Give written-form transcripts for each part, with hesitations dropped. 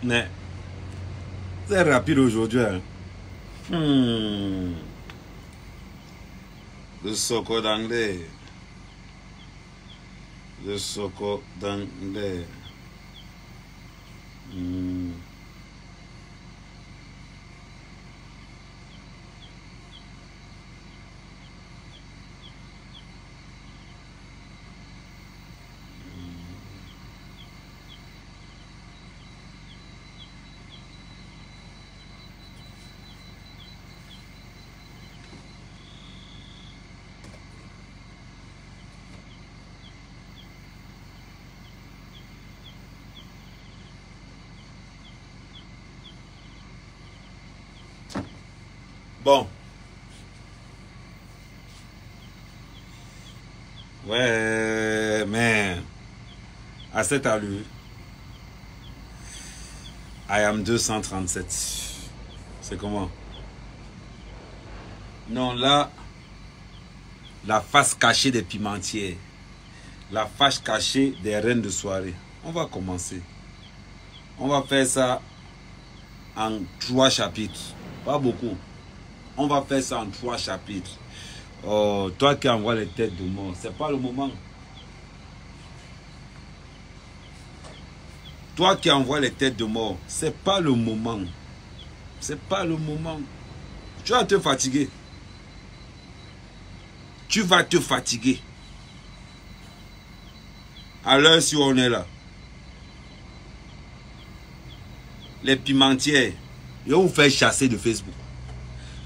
Mais c'est rapide aujourd'hui. Hein. Le Soko d'anglais. Le Soko d'anglais. Bon. Ouais, mais à cette allure, I am 237. C'est comment? Non, là, la face cachée des pimentiers. La face cachée des reines de soirée. On va commencer. On va faire ça en 3 chapitres. Pas beaucoup. On va faire ça en 3 chapitres. Oh, toi qui envoies les têtes de mort, c'est pas le moment. Toi qui envoies les têtes de mort, c'est pas le moment. C'est pas le moment. Tu vas te fatiguer. Tu vas te fatiguer. À l'heure si on est là. Les pimentiers, je vais vous faire chasser de Facebook.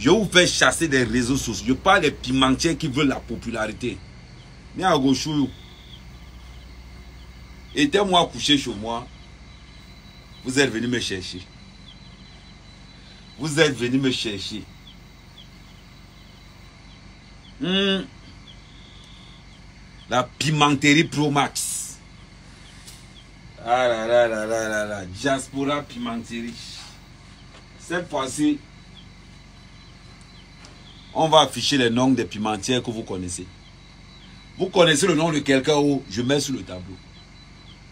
Je vais vous faire chasser des réseaux sociaux. Je parle des pimentiers qui veulent la popularité. Mais à gauche, aidez-moi couché chez moi. Vous êtes venu me chercher. Vous êtes venu me chercher. La pimenterie Pro Max. Ah là là là là là là. Diaspora pimenterie. Cette fois-ci, on va afficher les noms des pimentières que vous connaissez. Vous connaissez le nom de quelqu'un où je mets sur le tableau.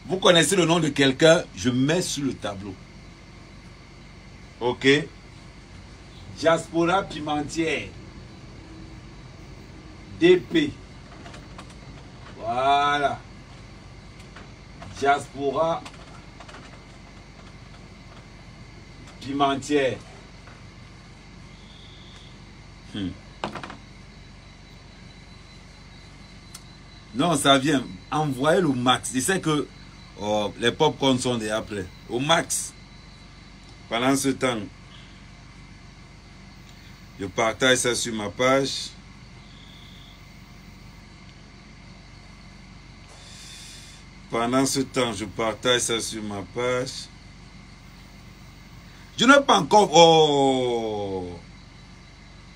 Vous connaissez le nom de quelqu'un, je mets sur le tableau. Ok? Diaspora pimentière. DP. Voilà. Diaspora pimentière. Non, ça vient. Envoyez le max. Je sais que les popcorns sont déjà prêts. Au max. Pendant ce temps, je partage ça sur ma page. Pendant ce temps, je partage ça sur ma page. Je n'ai pas encore... Oh!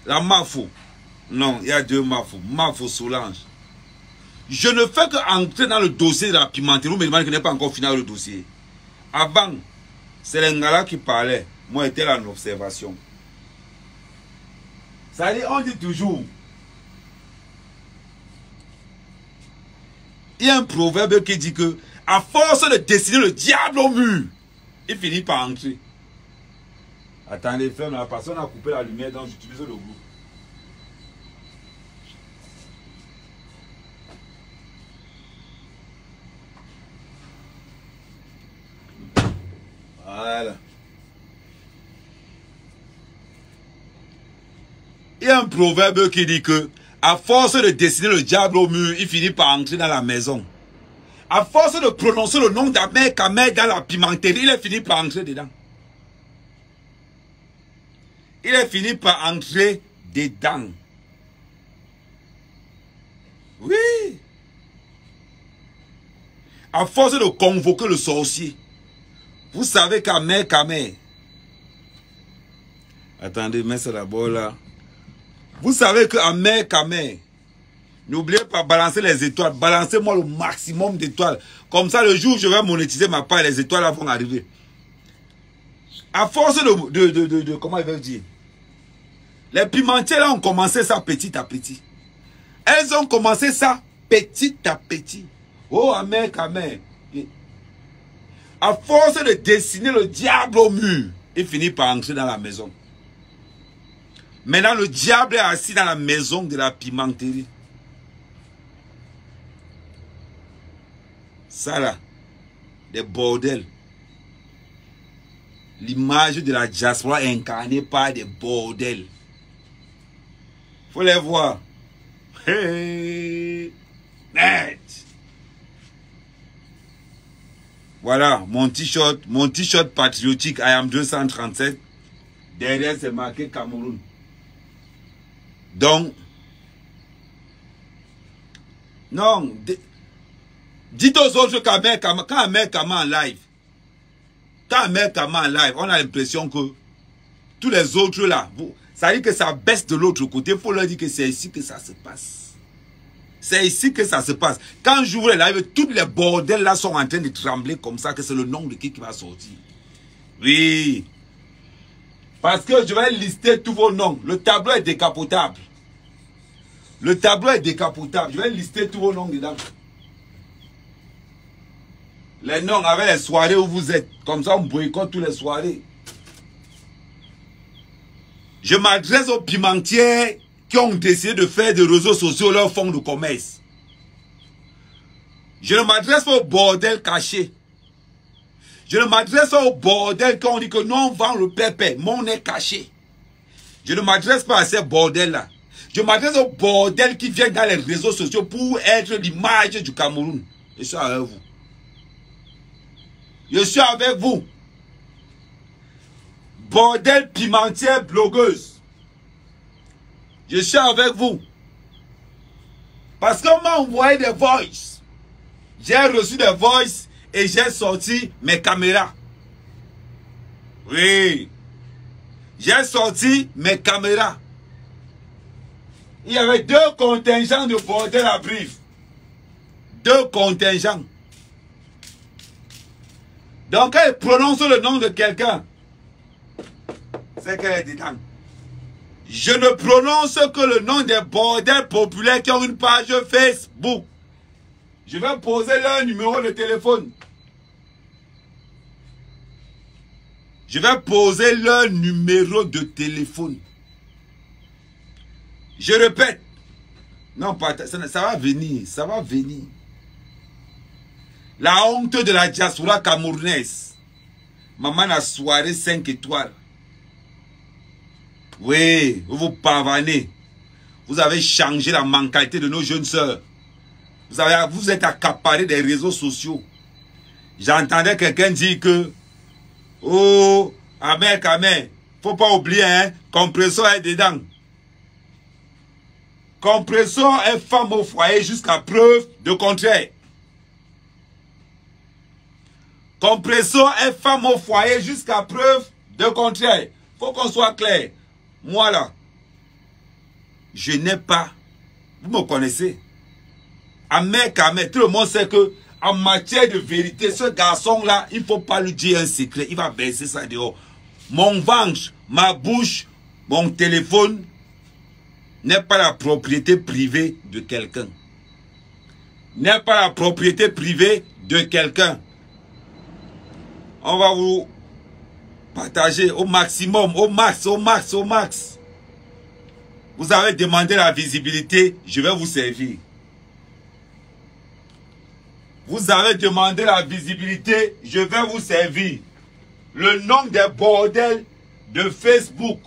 La Mafo. Non, il y a 2 Mafo. Mafo Solange. Je ne fais qu'entrer dans le dossier de la pimenterie. Vous me demandez que je n'ai pas encore fini le dossier. Avant, c'est les Ngala qui parlaient. Moi, j'étais là en observation. Ça dit, on dit toujours. Il y a un proverbe qui dit que, à force de dessiner le diable au mur, il finit par entrer. Attendez, ferme, la personne a coupé la lumière, donc j'utilise le groupe. Voilà. Il y a un proverbe qui dit que, à force de dessiner le diable au mur, il finit par entrer dans la maison. À force de prononcer le nom d'Ahmed Kamer dans la pimenterie, il a fini par entrer dedans. Il a fini par entrer dedans. Oui. À force de convoquer le sorcier. Vous savez qu'Ahmed Kamer. Attendez, mets ça d'abord là. Vous savez qu'Ahmed Kamer. N'oubliez pas, balancer les étoiles. Balancez-moi le maximum d'étoiles. Comme ça, le jour où je vais monétiser ma part, les étoiles là vont arriver. À force de comment ils veulent dire. Les pimentières là ont commencé ça petit à petit. Elles ont commencé ça petit à petit. Oh, Ahmed Kamer. À force de dessiner le diable au mur, il finit par entrer dans la maison. Maintenant, le diable est assis dans la maison de la pimenterie. Ça là, des bordels. L'image de la diaspora incarnée par des bordels. Faut les voir. Hey, net. Voilà, mon t-shirt patriotique I am 237. Derrière, c'est marqué Cameroun. Donc, non, dites aux autres quand Ahmed Kama en live, on a l'impression que tous les autres là, ça dit que ça baisse de l'autre côté, il faut leur dire que c'est ici que ça se passe. C'est ici que ça se passe. Quand j'ouvre les lives, tous les bordels là sont en train de trembler comme ça, que c'est le nom de qui va sortir. Oui. Parce que je vais lister tous vos noms. Le tableau est décapotable. Le tableau est décapotable. Je vais lister tous vos noms dedans. Les noms avec les soirées où vous êtes. Comme ça, on boycotte toutes les soirées. Je m'adresse aux pimentiers qui ont décidé de faire des réseaux sociaux leur fonds de commerce. Je ne m'adresse pas aux bordels cachés. Je ne m'adresse pas aux bordels qui ont dit que non, on vend le pépé, mon nez caché. Je ne m'adresse pas à ces bordels-là. Je m'adresse aux bordels qui viennent dans les réseaux sociaux pour être l'image du Cameroun. Je suis avec vous. Je suis avec vous. Bordel pimentière blogueuse. Je suis avec vous. Parce qu'on m'a envoyé des voices. J'ai reçu des voices et j'ai sorti mes caméras. Oui. J'ai sorti mes caméras. Il y avait 2 contingents de bordel à Brive. 2 contingents. Donc, quand elle prononce le nom de quelqu'un, c'est qu'elle est dedans. Je ne prononce que le nom des bordels populaires qui ont une page Facebook. Je vais poser leur numéro de téléphone. Je vais poser leur numéro de téléphone. Je répète. Non, pas, ça va venir. Ça va venir. La honte de la diaspora camerounaise. Maman a soirée 5 étoiles. Oui, vous vous pavanez. Vous avez changé la mentalité de nos jeunes sœurs. Vous êtes accaparés des réseaux sociaux. J'entendais quelqu'un dire que oh, Ahmed Kama, faut pas oublier, hein, Compressor est dedans. Compressor est femme au foyer jusqu'à preuve de contraire. Compressor est femme au foyer jusqu'à preuve de contraire. Faut qu'on soit clair. Moi là, je n'ai pas, vous me connaissez, Ahmed Kama, tout le monde sait que en matière de vérité, ce garçon-là, il ne faut pas lui dire un secret. Il va baisser ça dehors. Mon ventre, ma bouche, mon téléphone n'est pas la propriété privée de quelqu'un. N'est pas la propriété privée de quelqu'un. On va vous partager au maximum, au max. Vous avez demandé la visibilité, je vais vous servir. Vous avez demandé la visibilité, je vais vous servir. Le nom des bordels de Facebook.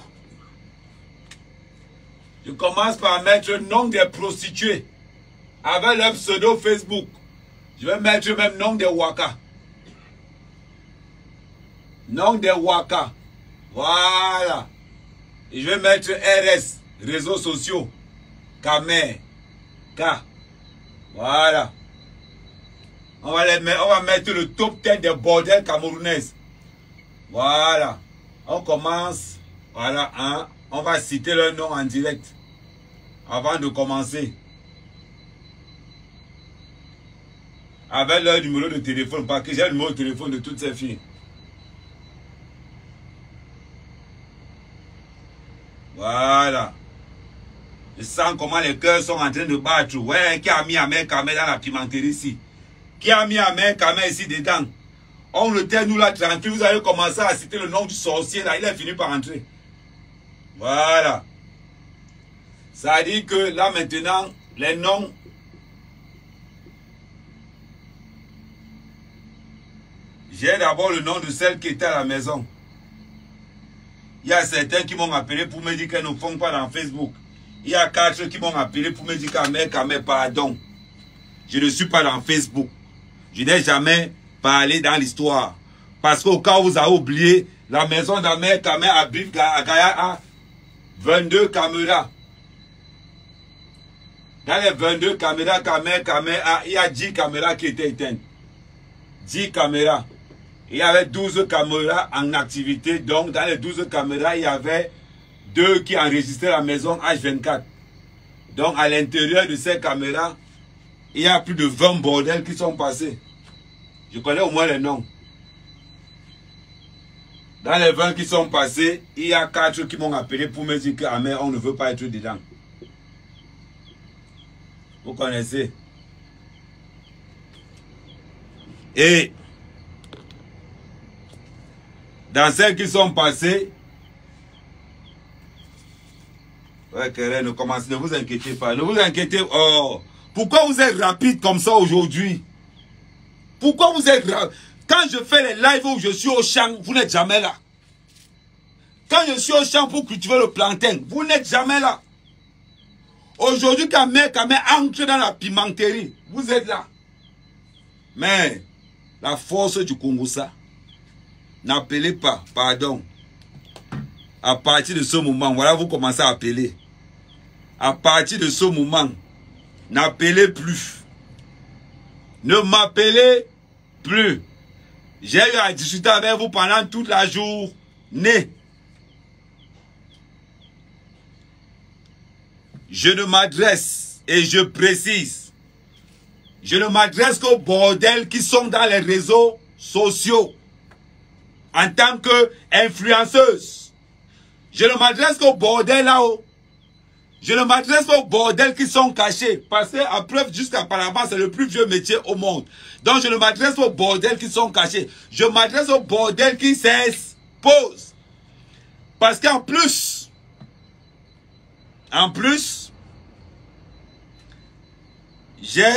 Je commence par mettre le nom des prostituées avec leur pseudo Facebook. Je vais mettre le même nom des Waka. Nom des Waka. Voilà. Et je vais mettre RS, réseaux sociaux. Kamer. K. Voilà. On va mettre le top 10 des bordels camerounaises. Voilà. On commence. Voilà. Hein. On va citer leur nom en direct. Avant de commencer. Avec leur numéro de téléphone. Parce que j'ai le numéro de téléphone de toutes ces filles. Voilà. Je sens comment les cœurs sont en train de battre. Ouais, qui a mis Ahmed Kama dans la pimenterie ici? Qui a mis Ahmed Kama ici dedans? On le tait, nous là, tranquille. Vous avez commencé à citer le nom du sorcier, là. Il est fini par entrer. Voilà. Ça veut dire que là, maintenant, les noms... J'ai d'abord le nom de celle qui était à la maison. Il y a certains qui m'ont appelé pour me dire qu'elles ne font pas dans Facebook. Il y a 4 qui m'ont appelé pour me dire qu'Amé, pardon. Je ne suis pas dans Facebook. Je n'ai jamais parlé dans l'histoire. Parce qu'au cas où vous avez oublié, la maison d'Amé à Gaya a 22 caméras. Dans les 22 caméras il y a 10 caméras qui étaient éteintes. 10 caméras. Il y avait 12 caméras en activité. Donc, dans les 12 caméras, il y avait 2 qui enregistraient la maison H24. Donc, à l'intérieur de ces caméras, il y a plus de 20 bordels qui sont passés. Je connais au moins les noms. Dans les 20 qui sont passés, il y a 4 qui m'ont appelé pour me dire que on ne veut pas être dedans. Vous connaissez. Et dans celles qui sont passées, ne vous inquiétez pas. Ne vous inquiétez pas. Oh, pourquoi vous êtes rapide comme ça aujourd'hui? Pourquoi vous êtes rapide? Quand je fais les lives où je suis au champ, vous n'êtes jamais là. Quand je suis au champ pour cultiver le plantain, vous n'êtes jamais là. Aujourd'hui, quand entre dans la pimenterie, vous êtes là. Mais la force du Congo-ça, n'appelez pas, pardon. À partir de ce moment, voilà, vous commencez à appeler. À partir de ce moment, n'appelez plus. Ne m'appelez plus. J'ai eu à discuter avec vous pendant toute la journée. Je ne m'adresse, et je précise, je ne m'adresse qu'aux bordels qui sont dans les réseaux sociaux. En tant qu'influenceuse. Je ne m'adresse qu'aux bordels là-haut. Je ne m'adresse qu'aux bordels qui sont cachés. Parce qu'à preuve, jusqu'apparemment, c'est le plus vieux métier au monde. Donc je ne m'adresse aux bordels qui sont cachés. Je m'adresse aux bordels qui s'exposent. Parce qu'en plus, j'ai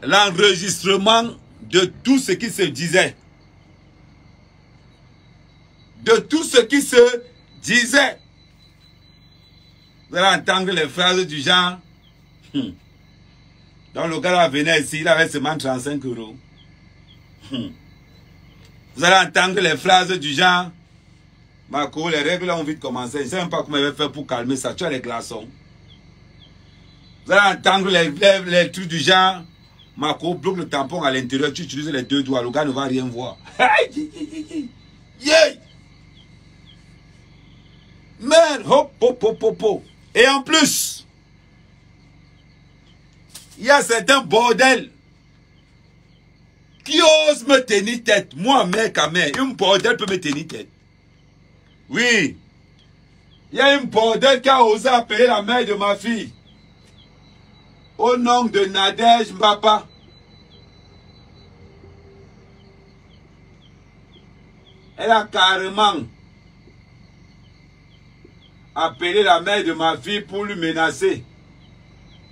l'enregistrement de tout ce qui se disait. De tout ce qui se disait. Vous allez entendre les phrases du genre. Donc le gars là venait ici, il avait seulement 35 €. Vous allez entendre les phrases du genre. Marco, les règles ont vite commencé. Je ne sais même pas comment il va faire pour calmer ça. Tu as les glaçons. Vous allez entendre les trucs du genre. Marco, bloque le tampon à l'intérieur. Tu utilises les 2 doigts. Le gars ne va rien voir. Yeah! Man, hop, hop, hop, hop, hop. Et en plus, il y a certains bordels qui osent me tenir tête. Moi, mec, un bordel peut me tenir tête. Oui. Il y a un bordel qui a osé appeler la mère de ma fille. Au nom de Nadège Mbapa. Elle a carrément appelé la mère de ma fille pour lui menacer.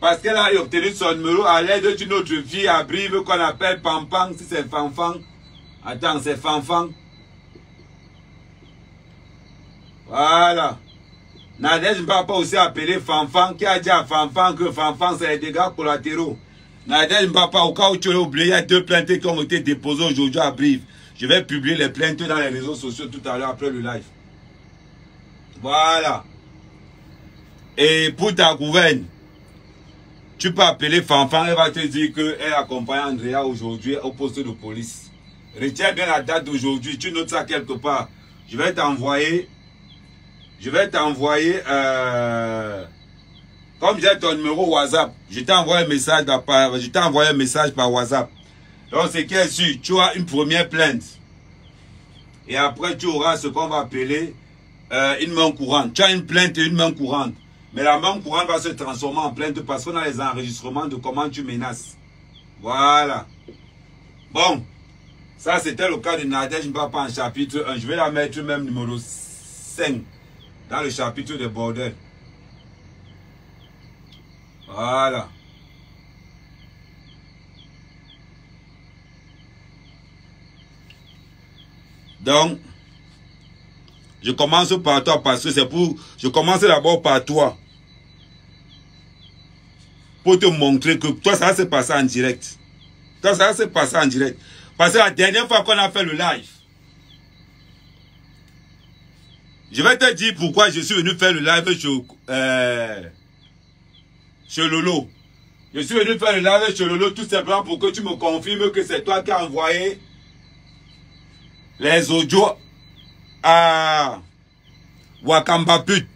Parce qu'elle a obtenu son numéro à l'aide d'une autre fille à Brive qu'on appelle Pampang, si c'est Fanfan. Attends, c'est Fanfan. Voilà. Nadège Mbapa aussi appelé Fanfan, qui a dit à Fanfan que Fanfan c'est les dégâts collatéraux. Nadège Mbapa, au cas où tu l'as oublié, il y a 2 plaintes qui ont été déposées aujourd'hui à Brive. Je vais publier les plaintes dans les réseaux sociaux tout à l'heure après le live. Voilà. Et pour ta gouverne, tu peux appeler Fanfan, elle va te dire qu'elle accompagne Andrea aujourd'hui au poste de police. Retiens bien la date d'aujourd'hui, tu notes ça quelque part. Je vais t'envoyer, comme j'ai ton numéro WhatsApp, je t'ai envoyé un message par WhatsApp. Donc c'est qui est sûr, tu as une première plainte. Et après tu auras ce qu'on va appeler une main courante. Tu as une plainte et une main courante. Mais la main courante va se transformer en plainte parce qu'on a les enregistrements de comment tu menaces. Voilà. Bon. Ça, c'était le cas de Nadège Mbapa en chapitre 1. Je vais la mettre même numéro 5 dans le chapitre de bordel. Voilà. Donc, je commence par toi parce que c'est pour... Je commence d'abord par toi. Pour te montrer que toi, ça va se passer en direct. Toi, ça va se passer en direct. Parce que la dernière fois qu'on a fait le live, je vais te dire pourquoi je suis venu faire le live chez Lolo. Je suis venu faire le live chez Lolo tout simplement pour que tu me confirmes que c'est toi qui as envoyé les audios à Wakamba Pute.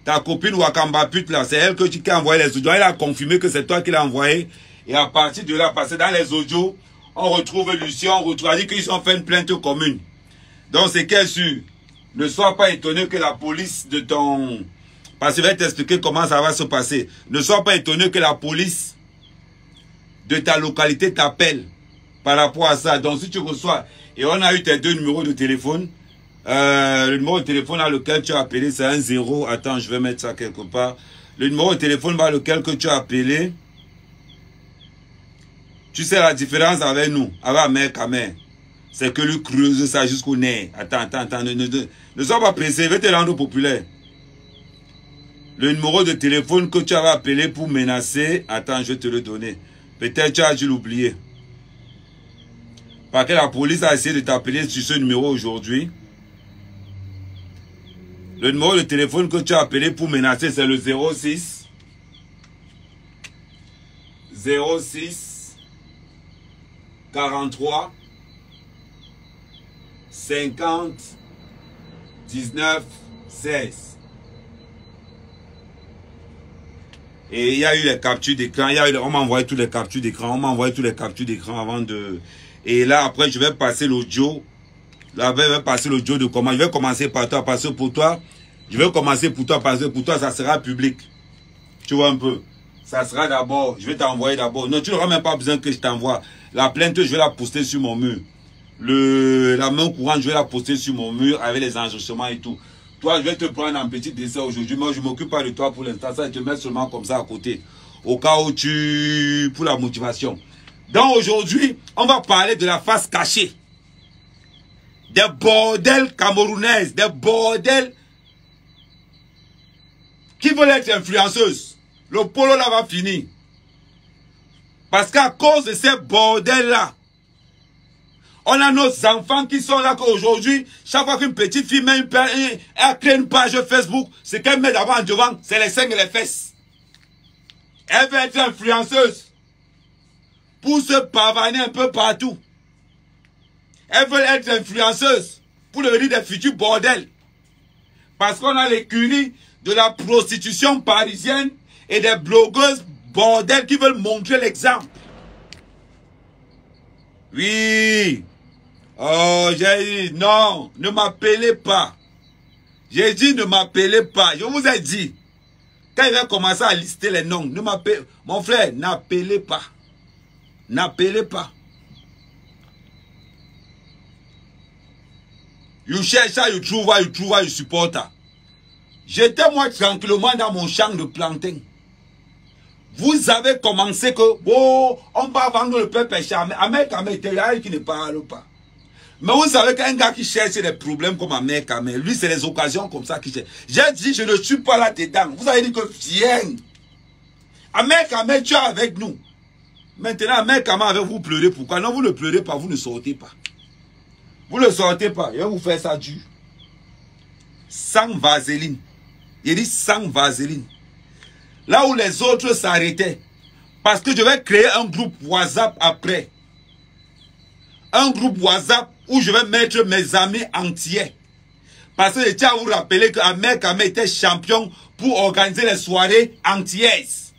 Ta copine Wakamba Pute là, c'est elle qui a envoyé les audios. Elle a confirmé que c'est toi qui l'as envoyé. Et à partir de là, parce que dans les audios, on retrouve Lucien, on retrouve, dit qu'ils ont fait une plainte commune. Donc c'est qu'elle sûr. Ne sois pas étonné que la police de ton... Parce que je vais t'expliquer comment ça va se passer. Ne sois pas étonné que la police de ta localité t'appelle par rapport à ça. Donc si tu reçois... Et on a eu tes 2 numéros de téléphone. Le numéro de téléphone à lequel tu as appelé, c'est un 0. Attends, je vais mettre ça quelque part. Le numéro de téléphone à lequel que tu as appelé. Tu sais la différence avec nous, avec mère Kamé. C'est que lui creuse ça jusqu'au nez. Attends. Ne sois pas pressé, je vais te rendre populaire. Le numéro de téléphone que tu avais appelé pour menacer, attends, je vais te le donner. Peut-être tu as dû l'oublier. Parce que la police a essayé de t'appeler sur ce numéro aujourd'hui. Le numéro de téléphone que tu as appelé pour menacer, c'est le 06 43 50 19 16. Et il y a eu les captures d'écran. On m'a envoyé tous les captures d'écran. On m'a envoyé tous les captures d'écran avant de... Et là, après, je vais passer l'audio. Là, je vais passer l'audio de comment. Je vais commencer par toi. Parce que pour toi, je vais commencer pour toi. Parce que pour toi, ça sera public. Tu vois un peu. Ça sera d'abord. Je vais t'envoyer d'abord. Non, tu n'auras même pas besoin que je t'envoie. La plainte, je vais la poster sur mon mur. La main courante, je vais la poster sur mon mur avec les enregistrements et tout. Toi, je vais te prendre un petit dessin aujourd'hui. Moi, je ne m'occupe pas de toi pour l'instant. Ça, je te mets seulement comme ça à côté. Au cas où pour la motivation. Donc, aujourd'hui, on va parler de la face cachée. Des bordels camerounaises. Des bordels qui veulent être influenceuses. Le polo là va finir. Parce qu'à cause de ces bordels-là, on a nos enfants qui sont là qu'aujourd'hui, chaque fois qu'une petite fille met elle crée une page Facebook, ce qu'elle met d'abord en devant, c'est les seins et les fesses. Elle veut être influenceuse pour se pavaner un peu partout. Elle veut être influenceuse pour devenir des futurs bordels. Parce qu'on a l'écurie de la prostitution parisienne et des blogueuses bordels qui veulent montrer l'exemple. Oui. Oh, j'ai dit, non, ne m'appelez pas. J'ai dit, ne m'appelez pas. Je vous ai dit, quand il va commencer à lister les noms, ne m'appelez, mon frère, n'appelez pas. N'appelez pas. You cherch ça, you trouve, you support. J'étais moi tranquillement dans mon champ de plantain. Vous avez commencé que, oh, on va vendre le peuple charmé. Ahmed Kamé, il y a qui ne parle pas. Mais vous savez qu'un gars qui cherche des problèmes comme Ahmed Kamé, lui, c'est les occasions comme ça qu'il cherche. J'ai dit, je ne suis pas là-dedans. Vous avez dit que, viens. Ahmed Kamé, tu es avec nous. Maintenant, Ahmed Kamé avec vous pleurez. Pourquoi? Non, vous ne pleurez pas, vous ne sortez pas. Vous ne sortez pas. Je vais vous faire ça dur. Sans vaseline. Il dit sans vaseline. Là où les autres s'arrêtaient. Parce que je vais créer un groupe WhatsApp après. Un groupe WhatsApp où je vais mettre mes amis entiers. Parce que je tiens à vous rappeler que Ahmed Kamé était champion pour organiser les soirées antillaises.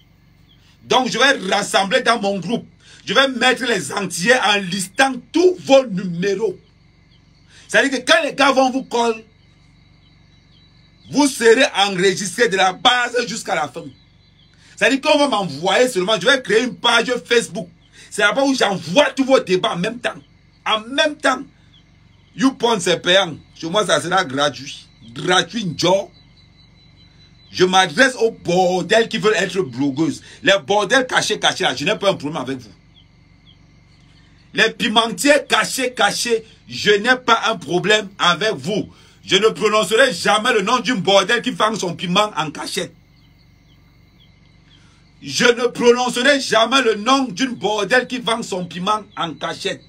Donc je vais rassembler dans mon groupe. Je vais mettre les entiers en listant tous vos numéros. C'est-à-dire que quand les gars vont vous call, vous serez enregistré de la base jusqu'à la fin. C'est-à-dire qu'on va m'envoyer seulement, je vais créer une page Facebook. C'est là-bas où j'envoie tous vos débats en même temps. En même temps, YouPorn c'est payant. Chez moi, ça sera gratuit. Gratuit, Joe. Je m'adresse aux bordels qui veulent être blogueuses. Les bordels cachés, là, je n'ai pas un problème avec vous. Les pimentiers cachés, je n'ai pas un problème avec vous. Je ne prononcerai jamais le nom d'une bordel qui vend son piment en cachette. Je ne prononcerai jamais le nom d'une bordel qui vend son piment en cachette.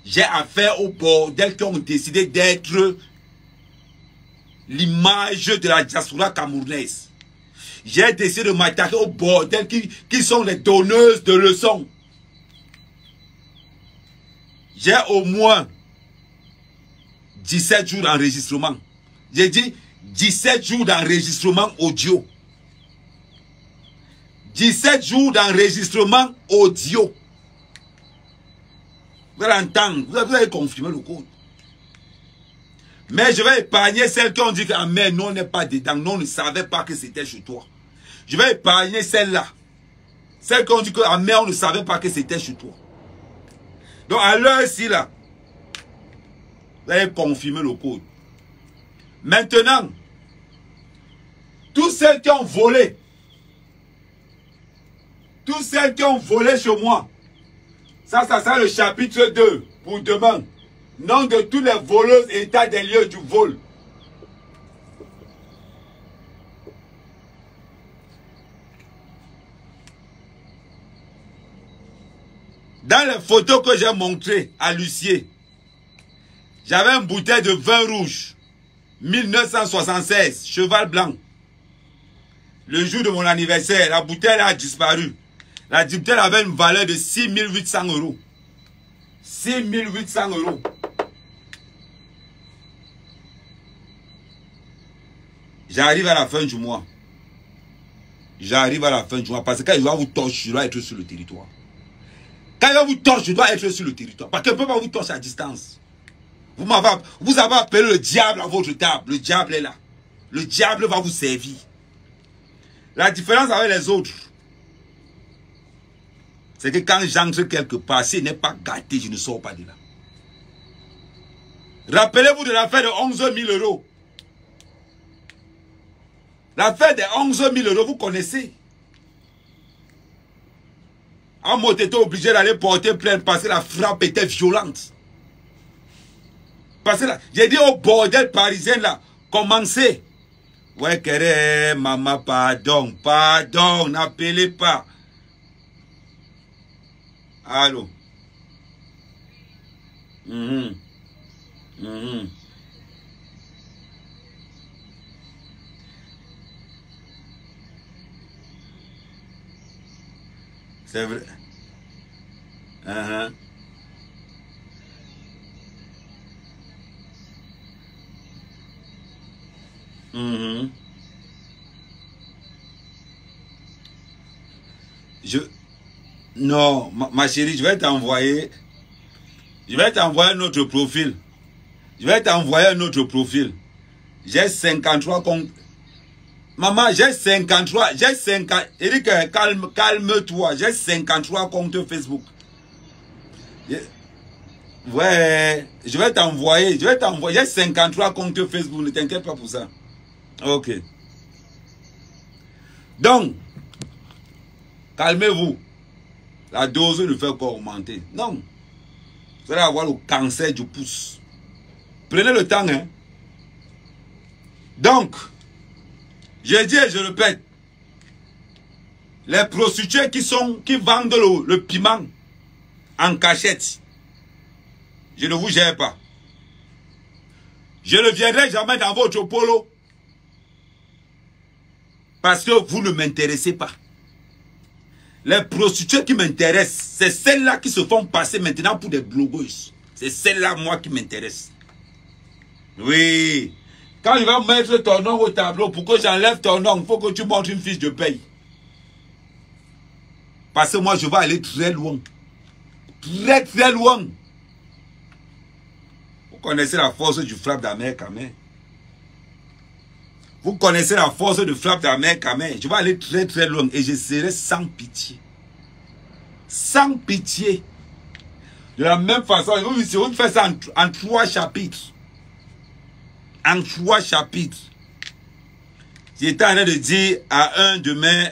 J'ai affaire aux bordels qui ont décidé d'être l'image de la diaspora camerounaise. J'ai décidé de m'attaquer aux bordels qui sont les donneuses de leçons. J'ai au moins 17 jours d'enregistrement. J'ai dit 17 jours d'enregistrement audio. 17 jours d'enregistrement audio. Vous allez entendre, vous allez confirmer le code. Mais je vais épargner celles qui ont dit que mais non, on n'est pas dedans. Non, on ne savait pas que c'était chez toi. Je vais épargner celles-là. Celles qui ont dit que mais on ne savait pas que c'était chez toi. Donc à l'heure-ci là, vous allez confirmer le code. Maintenant, tous celles qui ont volé, chez moi, ça sera le chapitre 2 pour demain. Nom de tous les voleuses, état des lieux du vol. Dans les photos que j'ai montrées à Lucier, j'avais une bouteille de vin rouge, 1976, cheval blanc. Le jour de mon anniversaire, la bouteille a disparu. La bouteille avait une valeur de 6 800 €. 6 800 €. J'arrive à la fin du mois. J'arrive à la fin du mois. Parce que quand il va vous torcher, je dois être sur le territoire. Quand il va vous torcher, je dois être sur le territoire. Parce qu'il ne peut pas vous torcher à distance. Vous avez appelé le diable à votre table. Le diable est là. Le diable va vous servir. La différence avec les autres, c'est que quand j'entre quelque part, si il n'est pas gâté, je ne sors pas de là. Rappelez-vous de l'affaire de 11 000 €. L'affaire des 11 000 €, vous connaissez. Amot était obligé d'aller porter plainte parce que la frappe était violente. Parce que là, j'ai dit au bordel parisien là, commencez. Ouais, Kéré, maman, pardon, n'appelez pas. Allô. C'est vrai. Non, ma chérie, je vais t'envoyer un autre profil. J'ai 53 comptes. Maman, j'ai 53. Eric, calme-toi. J'ai 53 comptes Facebook. Ouais, je vais t'envoyer. J'ai 53 comptes Facebook. Ne t'inquiète pas pour ça. Ok. Donc, calmez-vous. La dose ne fait qu'augmenter. Non. Vous allez avoir le cancer du pouce. Prenez le temps, hein. Donc, je dis et je répète, les prostituées qui vendent le piment en cachette, je ne vous gère pas. Je ne viendrai jamais dans votre polo parce que vous ne m'intéressez pas. Les prostituées qui m'intéressent, c'est celles-là qui se font passer maintenant pour des blogueuses. C'est celles-là, moi, qui m'intéressent. Oui. Quand il va mettre ton nom au tableau, pour que j'enlève ton nom, il faut que tu montres une fiche de paye. Parce que moi, je vais aller très loin. Très, très loin. Vous connaissez la force du frappe d'Amérique à main. Vous connaissez la force de frappe d'Amérique à main. Je vais aller très, très loin et je serai sans pitié. Sans pitié. De la même façon, vous faites ça en 3 chapitres. En 3 chapitres. J'étais en train de dire à un de mes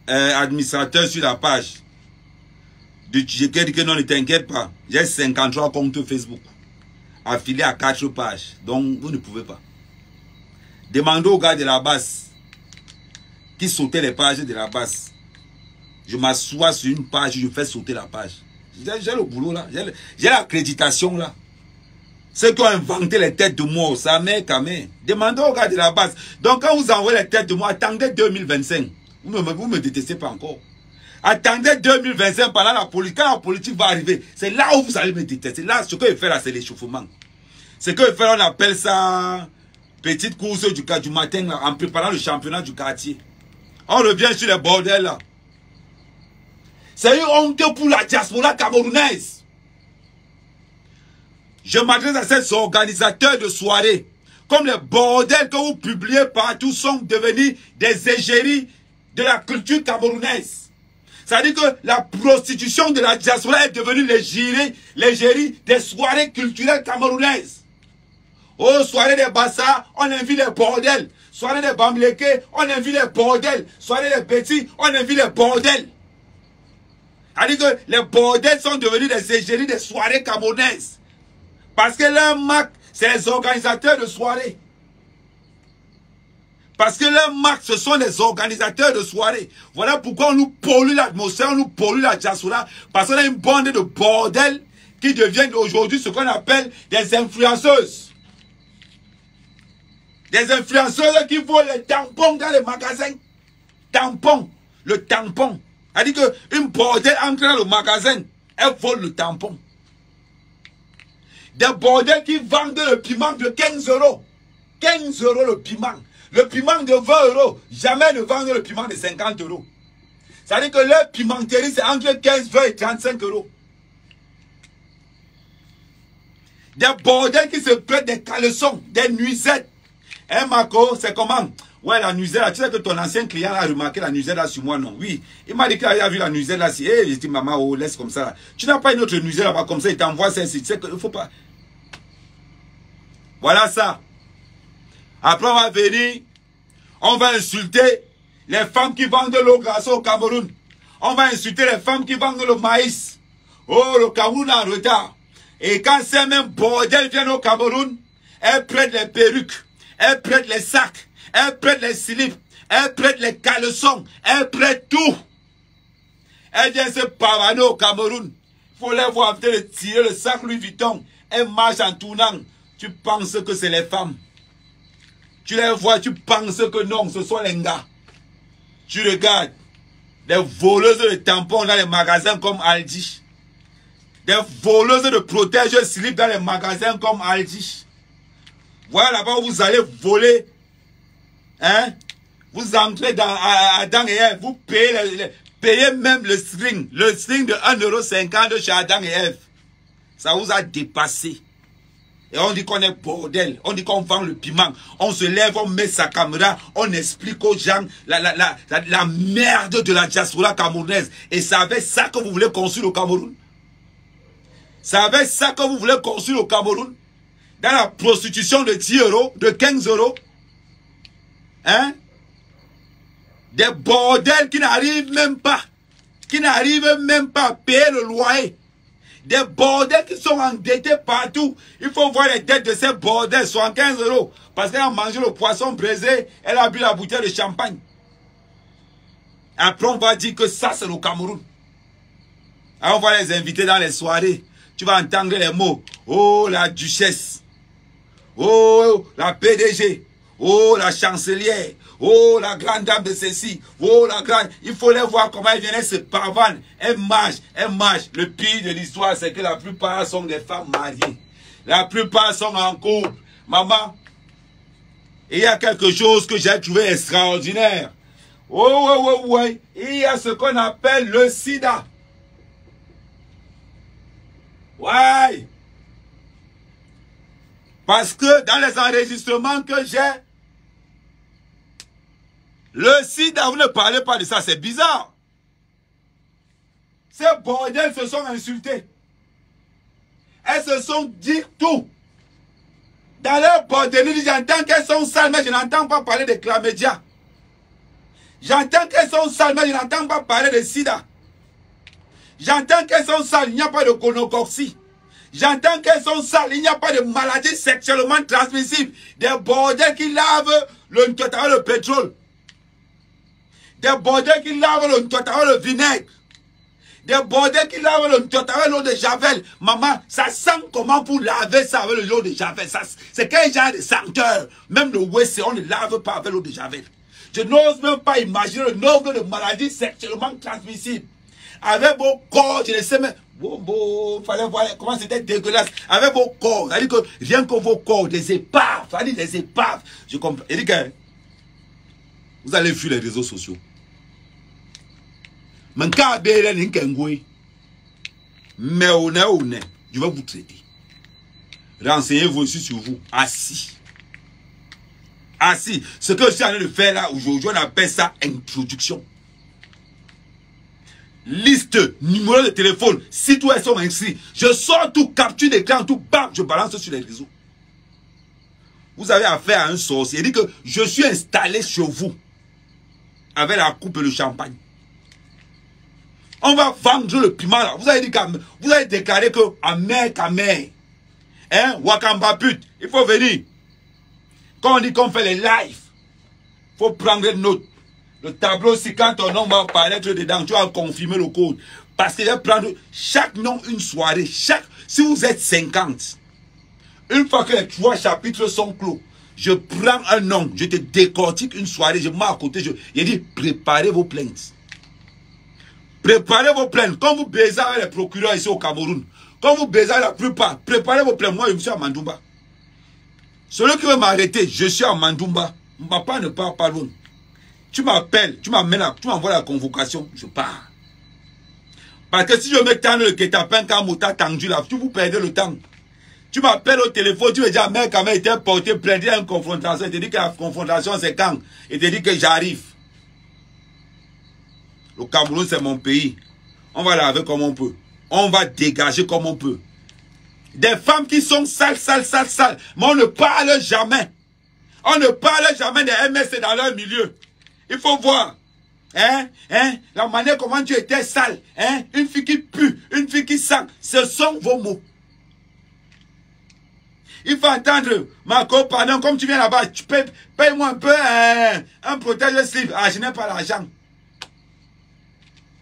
administrateurs sur la page. J'ai dit que non, ne t'inquiète pas. J'ai 53 comptes Facebook. Affiliés à 4 pages. Donc, vous ne pouvez pas. Demandez aux gars de la base qui sautaient les pages de la base. Je m'assois sur une page, je fais sauter la page. J'ai le boulot là. J'ai l'accréditation là. Ceux qui ont inventé les têtes de mort, ça met quand même. Demandez aux gars de la base. Donc quand vous envoyez les têtes de mort, attendez 2025. Vous me détestez pas encore. Attendez 2025 pendant la politique. Quand la politique va arriver, c'est là où vous allez me détester. Là, ce que je fais là, c'est l'échauffement. Ce que je fais, on appelle ça petite course du matin là, en préparant le championnat du quartier. On revient sur les bordels là. C'est une honte pour la diaspora camerounaise. Je m'adresse à ces organisateurs de soirées. Comme les bordels que vous publiez partout sont devenus des égéries de la culture camerounaise. Ça veut dire que la prostitution de la diaspora est devenue l'égérie des soirées culturelles camerounaises. Oh, soirée des Bassa, on invite les bordels. Soirée des Bamileke, on invite les bordels. Soirée des Petits, on invite les bordels. Ça veut dire que les bordels sont devenus des égéries des soirées camerounaises. Parce que leur marque, c'est les organisateurs de soirées. Parce que leur marque, ce sont les organisateurs de soirées. Voilà pourquoi on nous pollue l'atmosphère, on nous pollue la diaspora. Parce qu'on a une bande de bordels qui deviennent aujourd'hui ce qu'on appelle des influenceuses. Des influenceuses qui volent les tampons dans les magasins. Tampons. Le tampon. C'est-à-dire qu'une bordel entre dans le magasin, elle vole le tampon. Des bordels qui vendent le piment de 15 €. 15 € le piment. Le piment de 20 €. Jamais ne vendent le piment de 50 €. Ça veut dire que leur pimenterie, c'est entre 15, 20 et 35 €. Des bordels qui se prêtent des caleçons, des nuisettes. Hein, Marco, c'est comment? Ouais, la nuisette là, tu sais que ton ancien client a remarqué la nuisette là sur moi, non? Oui. Il m'a dit qu'il a vu la nuisette là. J'ai dit, maman, oh, laisse comme ça. Tu n'as pas une autre nuisette là-bas comme ça, il t'envoie ça ici. Tu sais qu'il ne faut pas. Voilà ça. Après, on va venir, on va insulter les femmes qui vendent l'eau grasse au Cameroun. On va insulter les femmes qui vendent le maïs. Oh, le Cameroun est en retard. Et quand ces mêmes bordels viennent au Cameroun, elles prêtent les perruques, elles prêtent les sacs, elles prêtent les slips, elles prêtent les caleçons, elles prêtent tout. Elles viennent se pavaner au Cameroun. Il faut les voir en train de tirer le sac Louis Vuitton. Elles marchent en tournant. Tu penses que c'est les femmes. Tu les vois, tu penses que non, ce sont les gars. Tu regardes. Des voleuses de tampons dans les magasins comme Aldi. Des voleuses de protège slip dans les magasins comme Aldi. Voilà là-bas où vous allez voler. Hein? Vous entrez dans Adam et Ève. Vous payez même le string. Le string de 1,50 € chez Adam et Ève. Ça vous a dépassé. Et on dit qu'on est bordel. On dit qu'on vend le piment. On se lève, on met sa caméra. On explique aux gens la merde de la diaspora camerounaise. Et c'est avec ça que vous voulez construire le Cameroun. C'est avec ça que vous voulez construire le Cameroun. Dans la prostitution de 10 €, de 15 €. Hein? Des bordels qui n'arrivent même pas. Qui n'arrivent même pas à payer le loyer. Des bordels qui sont endettés partout. Il faut voir les dettes de ces bordels, 75 €. Parce qu'elle a mangé le poisson braisé, elle a bu la bouteille de champagne. Après, on va dire que ça, c'est le Cameroun. Alors, on va les inviter dans les soirées. Tu vas entendre les mots. Oh, la duchesse. Oh, la PDG. Oh, la chancelière. Oh, la grande dame de ceci. Oh, la grande... Il faut les voir comment elles viennent se pavanent. Elles marchent, elles marchent. Le pire de l'histoire, c'est que la plupart sont des femmes mariées. La plupart sont en couple. Maman, il y a quelque chose que j'ai trouvé extraordinaire. Oh, il y a ce qu'on appelle le sida. Ouais. Parce que dans les enregistrements que j'ai, le sida, vous ne parlez pas de ça, c'est bizarre. Ces bordels se sont insultés. Elles se sont dit tout. Dans leur bordel, j'entends qu'elles sont sales, mais je n'entends pas parler de chlamydia. J'entends qu'elles sont sales, mais je n'entends pas parler de sida. J'entends qu'elles sont sales, il n'y a pas de gonococcie. J'entends qu'elles sont sales, il n'y a pas de maladies sexuellement transmissibles. Des bordels qui lavent le pétrole. Des bordels qui lavent le vinaigre. Des bordels qui lavent l'eau de Javel. Maman, ça sent comment pour laver ça avec l'eau de Javel. C'est quel genre de senteur. Même le WC, on ne lave pas avec l'eau de Javel. Je n'ose même pas imaginer le nombre de maladies sexuellement transmissibles. Avec vos corps, je ne sais même... fallait voir comment c'était dégueulasse. Avec vos corps, c'est-à-dire que rien que vos corps, des épaves, c'est-à-dire des épaves. Je comprends. Il dit que vous allez fuir les réseaux sociaux. Mais quand je vais vous traiter. Renseignez-vous aussi sur vous. Assis. Assis. Ce que je suis en train de faire là aujourd'hui, on appelle ça introduction. Liste, numéro de téléphone, site où elles sont inscrits. Je sors tout, capture d'écran, tout, bam, je balance sur les réseaux. Vous avez affaire à un sorcier. Il dit que je suis installé chez vous. Avec la coupe et le champagne. On va vendre le piment là. Vous avez déclaré que Amé, hein, Wakamba pute, il faut venir. Quand on dit qu'on fait les lives, il faut prendre une note. Le tableau, si quand ton nom va apparaître dedans, tu vas confirmer le code. Parce que je vais prendre chaque nom une soirée. Si vous êtes 50, une fois que les 3 chapitres sont clos, je prends un nom, je te décortique une soirée, je mets à côté, je dis préparez vos plaintes. Préparez vos plaintes. Quand vous baisez avec les procureurs ici au Cameroun, quand vous baisez la plupart, préparez vos plaintes. Moi, je suis à Mandoumba. Celui qui veut m'arrêter, je suis à Mandoumba. Mon papa ne part pas loin. Tu m'appelles, tu m'envoies la convocation, je pars. Parce que si je me tends le Ketapin quand Mouta tendu là, tu vous perdez le temps. Tu m'appelles au téléphone, tu me dis, mec, quand même, était porté plainte, il y a une confrontation. Il te dit que la confrontation, c'est quand? Il te dit que j'arrive. Le Cameroun, c'est mon pays. On va laver comme on peut. On va dégager comme on peut. Des femmes qui sont sales. Mais on ne parle jamais. On ne parle jamais des MS dans leur milieu. Il faut voir. La manière comment tu étais sale. Une fille qui pue, une fille qui sent. Ce sont vos mots. Il faut entendre, Marco, pardon, comme tu viens là-bas, tu paye-moi un peu un protège-slip. Ah, je n'ai pas l'argent.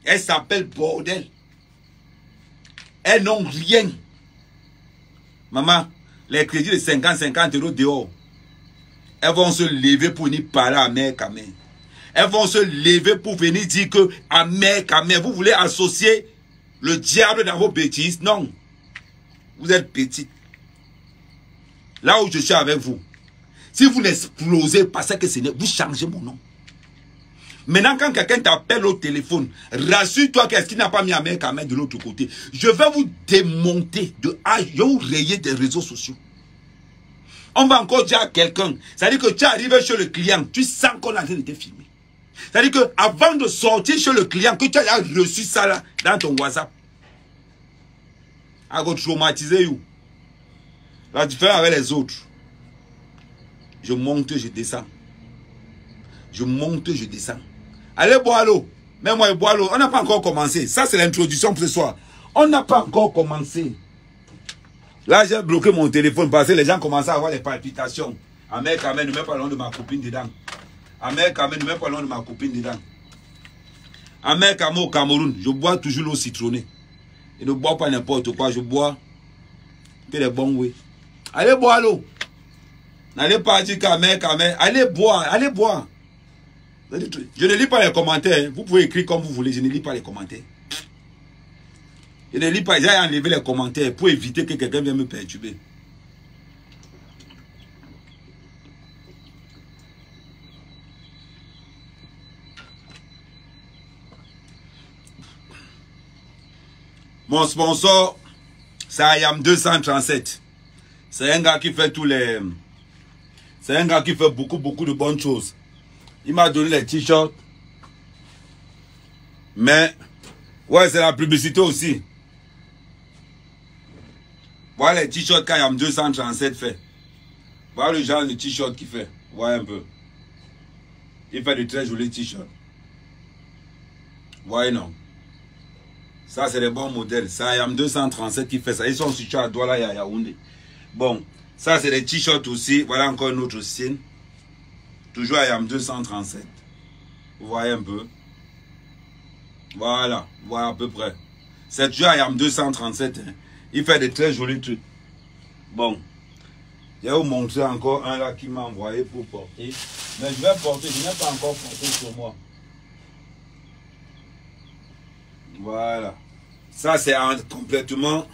Elles s'appellent bordel. Elles n'ont rien. Maman, les crédits de 50 euros dehors, elles vont se lever pour venir parler à mère Kamé. Elles vont se lever pour venir dire que à mère Kamé, vous voulez associer le diable dans vos bêtises. Non. Vous êtes petite. Là où je suis avec vous, si vous n'explosez pas, c'est que vous changez mon nom. Maintenant, quand quelqu'un t'appelle au téléphone, rassure-toi qu'est-ce qu'il n'a pas mis à mère Kamé de l'autre côté. Je vais vous démonter de âge, je vais vous rayer des réseaux sociaux. On va encore dire à quelqu'un, c'est-à-dire que tu arrives chez le client, tu sens qu'on est en train de te filmer. C'est-à-dire que avant de sortir chez le client, que tu as reçu ça là, dans ton WhatsApp, à vous traumatiser. La différence avec les autres, je monte, je descends. Je monte, je descends. Allez boire l'eau. Même moi, je bois l'eau. On n'a pas encore commencé. Ça, c'est l'introduction pour ce soir. On n'a pas encore commencé. Là, j'ai bloqué mon téléphone parce que les gens commencent à avoir des palpitations. Amé Kamé, ne mets pas le nom de ma copine dedans. Amé Kamé, ne mets pas le nom de ma copine dedans. Amé Kamé au Cameroun, je bois toujours l'eau citronnée. Je ne bois pas n'importe quoi. Je bois que les bons oui. Allez boire l'eau. N'allez pas dire qu'Amé Kamé. Allez boire, allez boire. Je ne lis pas les commentaires. Vous pouvez écrire comme vous voulez. Je ne lis pas les commentaires. Je ne lis pas. J'ai enlevé les commentaires pour éviter que quelqu'un vienne me perturber. Mon sponsor, c'est Ayam 237. C'est un gars qui fait tous les... C'est un gars qui fait beaucoup de bonnes choses. Il m'a donné les t-shirts. Mais Ouais, c'est la publicité aussi. Voilà les t-shirts qu'Ayam 237 fait. Voilà le genre de t-shirt qu'il fait. Voilà un peu. Il fait de très jolis t-shirts. Voyez non. Ça c'est les bons modèles. C'est Ayam 237 qui fait ça. Ils sont situés à Douala et à Yaoundé. Bon, ça c'est des t-shirts aussi. Voilà encore une autre signe. Toujours Ayam 237. Vous voyez un peu. Voilà. Voilà à peu près. C'est toujours Ayam 237. Hein. Il fait de très jolis trucs. Bon. Je vais vous montrer encore un là qui m'a envoyé pour porter. Mais je vais porter. Je n'ai pas encore porté sur moi. Voilà. Ça c'est complètement.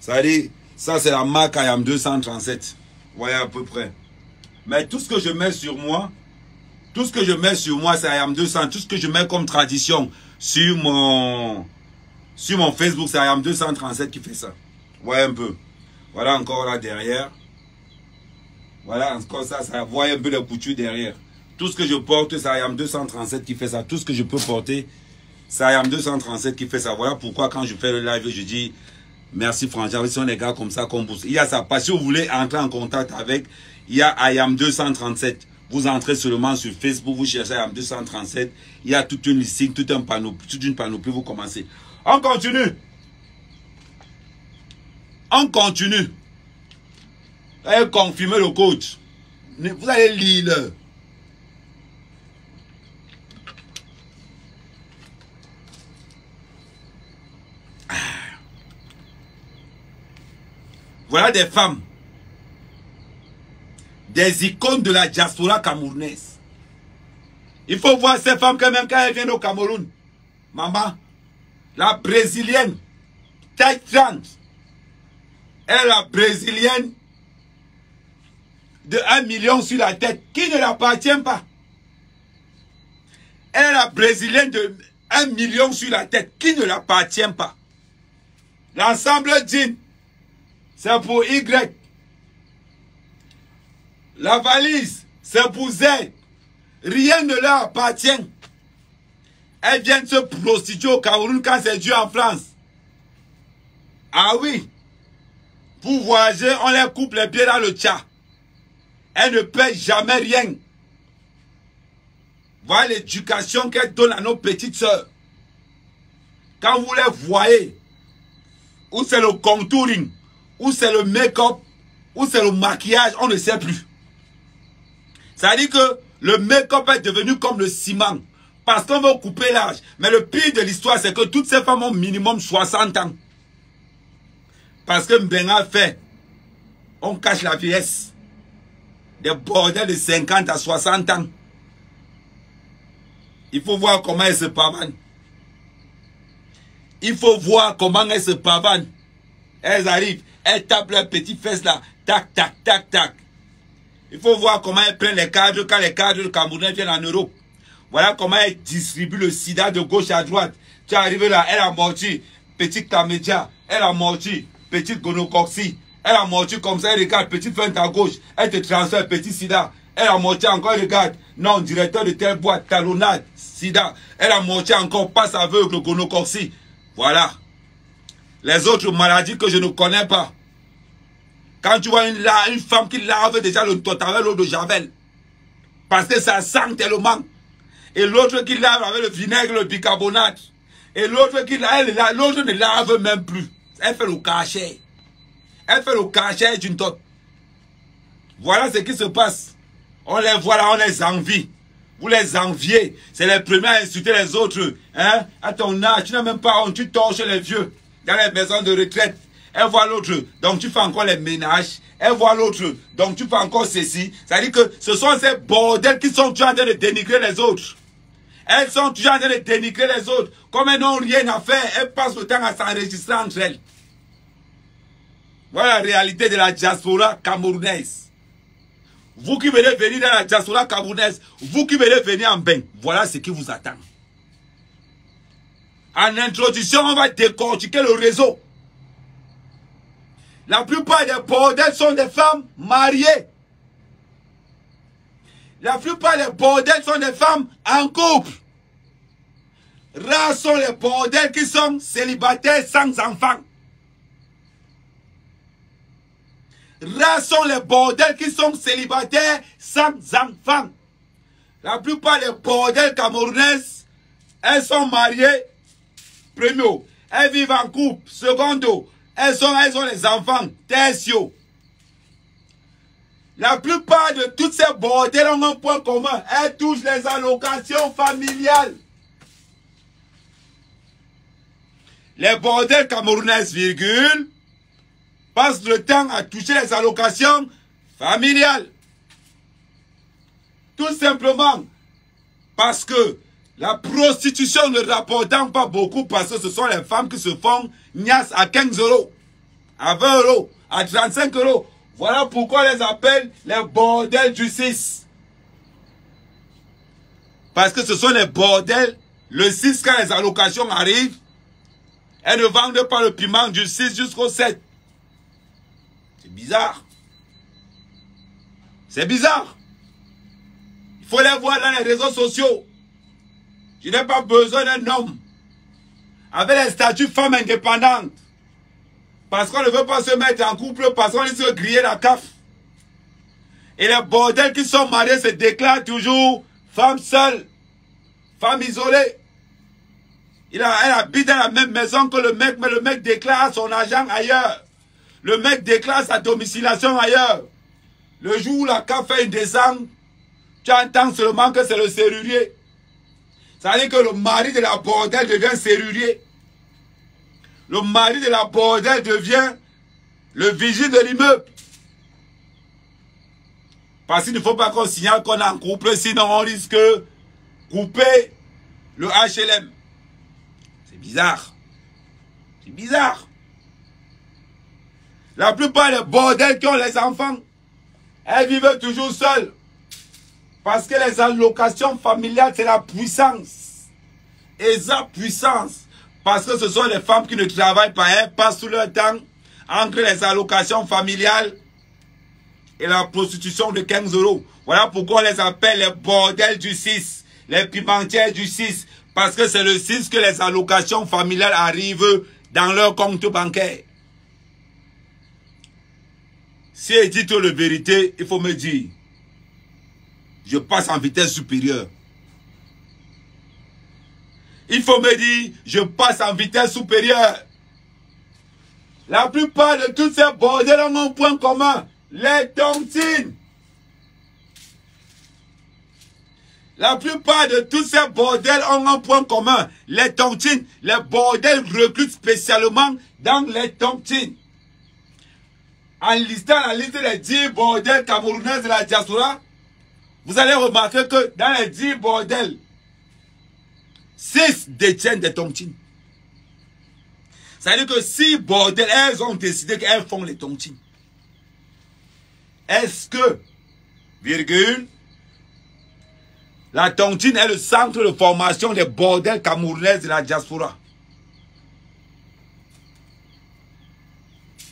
Ça dit, ça c'est la marque Ayam 237. Vous voyez à peu près. Mais tout ce que je mets sur moi, c'est Ayam 200. Tout ce que je mets comme tradition sur mon Facebook, c'est Ayam 237 qui fait ça. Vous voyez un peu. Voilà encore là derrière. Voilà encore ça, ça voit un peu les coutures derrière. Tout ce que je porte, c'est Ayam 237 qui fait ça. Tout ce que je peux porter, c'est Ayam 237 qui fait ça. Voilà pourquoi quand je fais le live, je dis merci Frangin. Ce sont les gars comme ça qu'on pousse. Il y a ça. Parce que si vous voulez entrer en contact avec, il y a Ayam 237. Vous entrez seulement sur Facebook, vous cherchez Ayam 237. Il y a toute une liste, toute une panoplie, vous commencez. On continue. On continue. Vous allez confirmer le coach. Vous allez lire. Voilà des femmes. Des icônes de la diaspora camerounaise. Il faut voir ces femmes quand même quand elles viennent au Cameroun. Maman, la brésilienne, taille 30. Elle est la brésilienne de 1 million sur la tête qui ne l'appartient pas. Elle est la brésilienne de 1 million sur la tête qui ne l'appartient pas. L'ensemble jean, c'est pour Y. La valise, c'est pour Z. Rien ne leur appartient. Elles viennent se prostituer au Cameroun quand c'est dû en France. Ah oui. Pour voyager, on les coupe les pieds dans le tcha. Elles ne paient jamais rien. Voilà l'éducation qu'elles donnent à nos petites sœurs. Quand vous les voyez, ou c'est le contouring, ou c'est le make-up, ou c'est le maquillage, on ne sait plus. Ça veut dire que le make-up est devenu comme le ciment. Parce qu'on veut couper l'âge. Mais le pire de l'histoire, c'est que toutes ces femmes ont minimum 60 ans. Parce que Mbenga fait, on cache la vieillesse. Des bordels de 50 à 60 ans. Il faut voir comment elles se pavanent. Il faut voir comment elles se pavanent. Elles arrivent, elles tapent leurs petites fesses là. Tac, tac, tac, tac. Il faut voir comment elles prennent les cadres quand les cadres camerounais viennent en Europe. Voilà comment elles distribuent le sida de gauche à droite. Tu arrives là, elle a morti, petite camédia, elle a morti, petite gonocoxie, elle a morti comme ça, elle regarde, petite feinte à gauche, elle te transfère, petit sida, elle a morti encore, elle regarde, non, directeur de telle boîte, talonnade, sida, elle a morti encore, passe aveugle, gonocoxie. Voilà. Les autres maladies que je ne connais pas. Quand tu vois une femme qui lave déjà le tot avec l'eau de Javel, parce que ça sent tellement. Et l'autre qui lave avec le vinaigre, le bicarbonate. Et l'autre qui lave, l'autre ne lave même plus. Elle fait le cachet. Elle fait le cachet d'une tot. Voilà ce qui se passe. On les voit là, on les envie. Vous les enviez. C'est les premiers à insulter les autres. Hein? À ton âge, tu n'as même pas honte, tu torches les vieux. Dans les maisons de retraite. Elle voit l'autre, donc tu fais encore les ménages. Elle voit l'autre, donc tu fais encore ceci. C'est-à-dire que ce sont ces bordels qui sont toujours en train de dénigrer les autres. Elles sont toujours en train de dénigrer les autres. Comme elles n'ont rien à faire, elles passent le temps à s'enregistrer entre elles. Voilà la réalité de la diaspora camerounaise. Vous qui venez venir dans la diaspora camerounaise, vous qui venez venir en bain, voilà ce qui vous attend. En introduction, on va décortiquer le réseau. La plupart des bordels sont des femmes mariées. La plupart des bordels sont des femmes en couple. Rares sont les bordels qui sont célibataires sans enfants. Rares sont les bordels qui sont célibataires sans enfants. La plupart des bordels camerounaises, elles sont mariées. Premièrement, elles vivent en couple. Secondo, elles ont les enfants. Tertio. La plupart de toutes ces bordels ont un point commun. Elles touchent les allocations familiales. Les bordels camerounaises, virgule, passent le temps à toucher les allocations familiales. Tout simplement parce que la prostitution ne rapportant pas beaucoup, parce que ce sont les femmes qui se font nias à 15 euros, à 20 euros, à 35 euros. Voilà pourquoi on les appelle les bordels du 6. Parce que ce sont les bordels, le 6 quand les allocations arrivent, elles ne vendent pas le piment du 6 jusqu'au 7. C'est bizarre. C'est bizarre. Il faut les voir dans les réseaux sociaux. Je n'ai pas besoin d'un homme avec les statuts femmes indépendantes. Parce qu'on ne veut pas se mettre en couple, parce qu'on se griller la CAF. Et les bordels qui sont mariés se déclarent toujours femmes seules, femmes isolées. Elle habite dans la même maison que le mec, mais le mec déclare son argent ailleurs. Le mec déclare sa domiciliation ailleurs. Le jour où la CAF fait une descente, tu entends seulement que c'est le serrurier. Ça veut dire que le mari de la bordelle devient serrurier. Le mari de la bordelle devient le vigile de l'immeuble. Parce qu'il ne faut pas qu'on signale qu'on est en couple, sinon on risque de couper le HLM. C'est bizarre. C'est bizarre. La plupart des bordels qui ont les enfants, elles vivent toujours seules. Parce que les allocations familiales, c'est la puissance. Et sa puissance. Parce que ce sont les femmes qui ne travaillent pas. Elles passent tout leur temps entre les allocations familiales et la prostitution de 15 euros. Voilà pourquoi on les appelle les bordels du 6. Les pimentières du 6. Parce que c'est le 6 que les allocations familiales arrivent dans leur compte bancaire. Si elle dit la vérité, il faut me dire. Je passe en vitesse supérieure. Il faut me dire, je passe en vitesse supérieure. La plupart de tous ces bordels ont un point commun. Les tontines. La plupart de tous ces bordels ont un point commun. Les tontines. Les bordels recrutent spécialement dans les tontines. En listant la liste des 10 bordels camerounais de la diaspora, vous allez remarquer que dans les 10 bordels, 6 détiennent des tontines. Ça veut dire que 6 bordels, elles ont décidé qu'elles font les tontines. Est-ce que, virgule, la tontine est le centre de formation des bordels camerounais de la diaspora?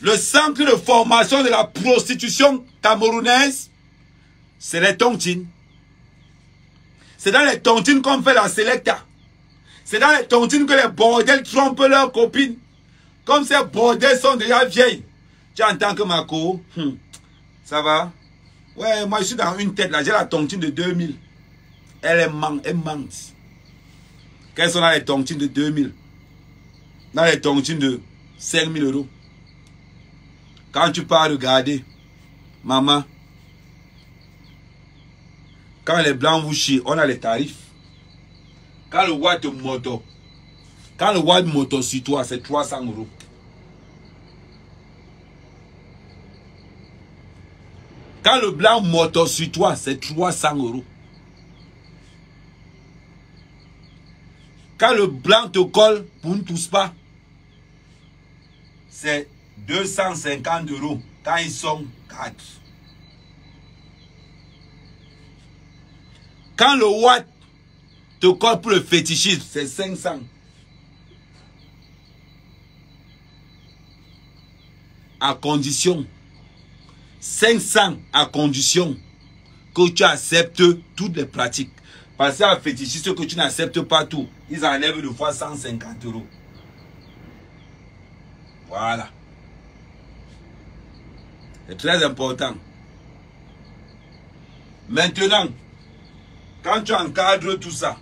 Le centre de formation de la prostitution camerounaise, c'est les tontines. C'est dans les tontines qu'on fait la sélecta. C'est dans les tontines que les bordels trompent leurs copines. Comme ces bordels sont déjà vieilles. Tu entends que Marco, ça va? Ouais, moi je suis dans une tête là, j'ai la tontine de 2000. Elle ment. Quelles sont dans les tontines de 2000? Dans les tontines de 5000 euros. Quand tu pars regarder, maman, quand les blancs vous chient, on a les tarifs. Quand le watt moto, sur toi, c'est 300 euros. Quand le blanc moto sur toi, c'est 300 euros. Quand le blanc te colle pour ne touche pas, c'est 250 euros quand ils sont 4. Quand le watt te colle pour le fétichisme, c'est 500. À condition, 500 à condition que tu acceptes toutes les pratiques. Parce que à fétichiste que tu n'acceptes pas tout, ils enlèvent de fois 150 €. Voilà. C'est très important. Maintenant, quand tu encadres tout ça,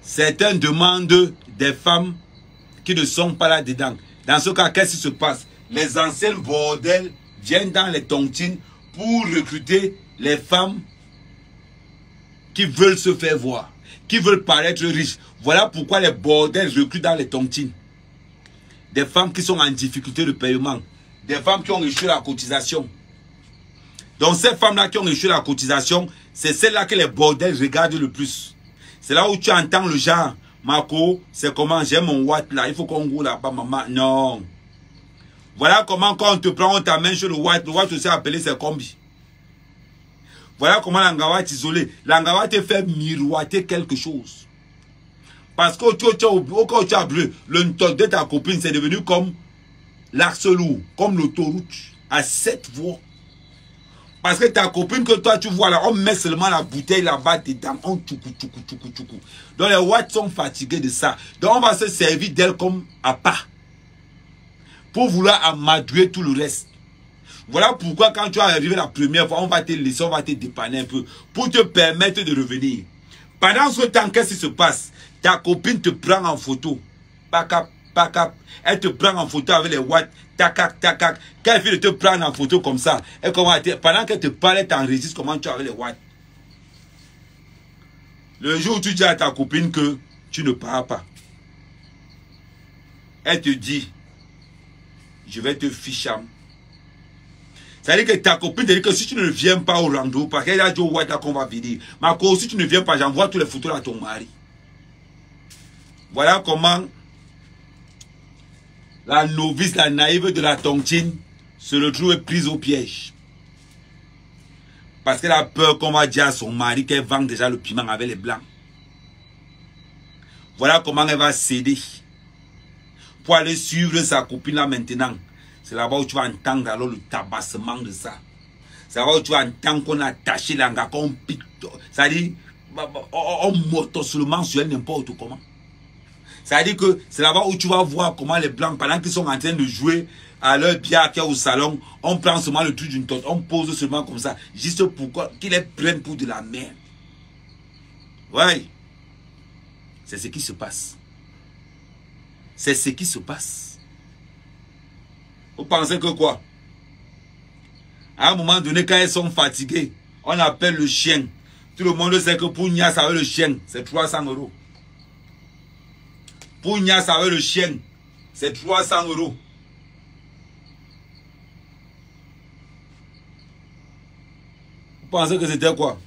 certains demandent des femmes qui ne sont pas là-dedans. Dans ce cas, qu'est-ce qui se passe? Les anciens bordels viennent dans les tontines pour recruter les femmes qui veulent se faire voir, qui veulent paraître riches. Voilà pourquoi les bordels recrutent dans les tontines des femmes qui sont en difficulté de paiement, des femmes qui ont échoué la cotisation. Donc ces femmes-là qui ont échoué la cotisation, c'est celles-là que les bordels regardent le plus. C'est là où tu entends le genre, Marco, c'est comment j'ai mon watt là, il faut qu'on roule là-bas, maman. Non. Voilà comment quand on te prend, on t'amène sur le watt aussi appelé c'est combi. Voilà comment l'angawa est isolé. L'angawa te fait miroiter quelque chose. Parce que quand tu as brûlé, le ntok de ta copine, c'est devenu comme l'axe lourd, comme l'autoroute, à 7 voies. Parce que ta copine que toi tu vois là, on met seulement la bouteille là-bas dedans, on tchoukou. Donc les watts sont fatigués de ça. Donc on va se servir d'elle comme à part. Pour vouloir amadouer tout le reste. Voilà pourquoi quand tu es arrivé la première fois, on va te laisser, on va te dépanner un peu. Pour te permettre de revenir. Pendant ce temps, qu'est-ce qui se passe? Ta copine te prend en photo. Pac-cap. Elle te prend en photo avec les watts. Tacac. Quand elle fait de te prendre en photo comme ça, et pendant qu'elle te parle, elle t'enregistre comment tu as avec les watts. Le jour où tu dis à ta copine que tu ne pars pas, elle te dit, je vais te ficher. C'est-à-dire que ta copine te dit que si tu ne viens pas au rendez-vous, parce qu'elle a dit au watts qu'on va venir, Marco, si tu ne viens pas, j'envoie toutes les photos à ton mari. Voilà comment la novice, la naïve de la tontine se retrouve prise au piège. Parce qu'elle a peur qu'on va dire à son mari qu'elle vend déjà le piment avec les blancs. Voilà comment elle va céder. Pour aller suivre sa copine là maintenant. C'est là-bas où tu vas entendre alors le tabassement de ça. C'est là-bas où tu vas entendre qu'on a attaché l'anga, qu'on pique. C'est-à-dire, on moto seulement sur elle n'importe comment. C'est-à-dire que c'est là-bas où tu vas voir comment les blancs, pendant qu'ils sont en train de jouer à leur bière au salon, on prend seulement le truc d'une tonte, on pose seulement comme ça, juste pourquoi qu'ils les prennent pour de la merde. Ouais. C'est ce qui se passe. C'est ce qui se passe. Vous pensez que quoi? À un moment donné, quand elles sont fatiguées, on appelle le chien. Tout le monde sait que pour Nias avec le chien, c'est 300 €. Pour Nias avec le chien, c'est 300 €. Vous pensez que c'était quoi?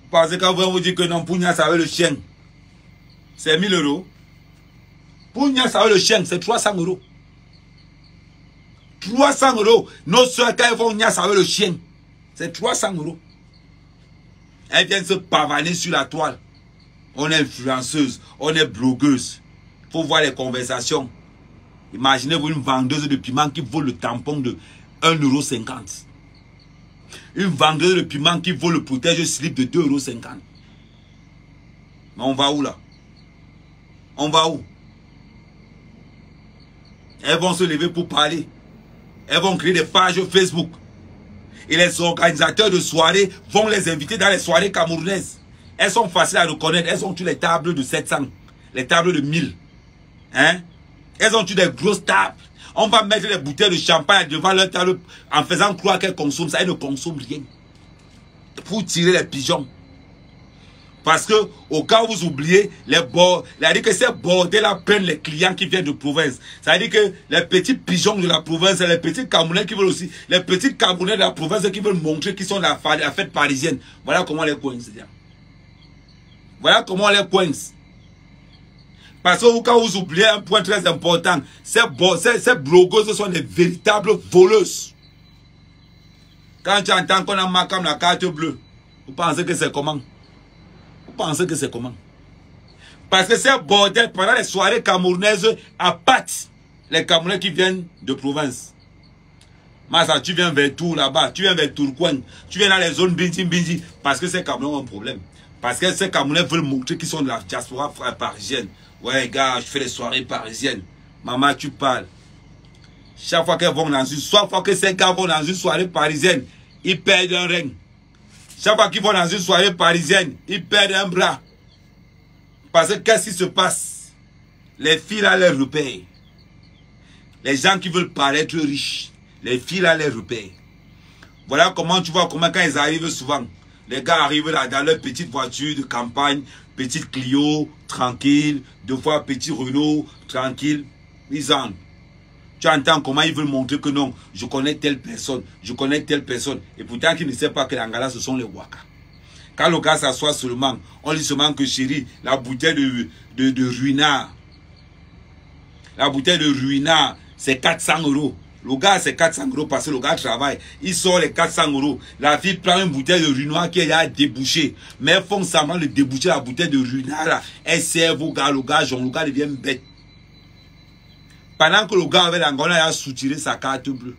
Vous pensez qu'on vous dit que non, pour Nias avec le chien, c'est 1000 €. Pour Nias avec le chien, c'est 300 €. 300 €. Nos soeurs, quand elles vont Nias avec le chien, c'est 300 €. Elles viennent se pavaner sur la toile. On est influenceuse, on est blogueuse. Il faut voir les conversations. Imaginez-vous une vendeuse de piment qui vaut le tampon de 1,50 €. Une vendeuse de piment qui vaut le protège-slip de 2,50 €. Mais on va où là? On va où? Elles vont se lever pour parler. Elles vont créer des pages Facebook. Et les organisateurs de soirées vont les inviter dans les soirées camerounaises. Elles sont faciles à reconnaître. Elles ont toutes les tables de 700. Les tables de 1000. Hein? Elles ont toutes des grosses tables. On va mettre les bouteilles de champagne devant leur table en faisant croire qu'elles consomment ça. Elles ne consomment rien. Pour tirer les pigeons. Parce que, au cas où vous oubliez, c'est-à-dire que ces bordels-là prennent les clients qui viennent de province. C'est-à-dire que les petits pigeons de la province, les petits Camerounais qui veulent aussi, les petits Camerounais de la province qui veulent montrer qu'ils sont la fête parisienne. Voilà comment les coince. Voilà comment on les coince. Parce que, au cas où vous oubliez un point très important, ces blogueuses sont des véritables voleuses. Quand tu entends qu'on a marqué la carte bleue, vous pensez que c'est comment? Vous pensez que c'est comment? Parce que ces bordels, pendant les soirées camerounaises, appâtent les Camerounais qui viennent de province. Massa, tu viens vers tout là-bas, tu viens vers Tourcoing, tu viens dans les zones Bindi, parce que ces Camerounais ont un problème. Parce que ces Camerounais veulent montrer qu'ils sont de la diaspora parisienne. Ouais, gars, je fais les soirées parisiennes. Maman, tu parles. Chaque fois qu'ils vont dans une soirée, fois que ces gars vont dans une soirée parisienne, ils perdent un règne. Chaque fois qu'ils vont dans une soirée parisienne, ils perdent un bras. Parce que qu'est-ce qui se passe? Les filles là les repèrent. Les gens qui veulent paraître riches, les filles là les repèrent. Voilà comment tu vois comment quand ils arrivent souvent, les gars arrivent là dans leur petite voiture de campagne, petite Clio, tranquille, deux fois petit Renault, tranquille, ils entrent. Tu entends comment ils veulent montrer que non, je connais telle personne, je connais telle personne. Et pourtant qu'ils ne savent pas que les Angala, ce sont les Waka. Quand le gars s'assoit seulement, on dit seulement que chérie, la bouteille de ruinard. La bouteille de ruinard, c'est 400 €. Le gars, c'est 400 € parce que le gars travaille. Il sort les 400 €. La fille prend une bouteille de ruinard qui est débouchée. Mais elles font semblant de déboucher la bouteille de ruinard là. Elle serve au gars, le gars devient bête. Pendant que le gars avec l'Angola a soutiré sa carte bleue.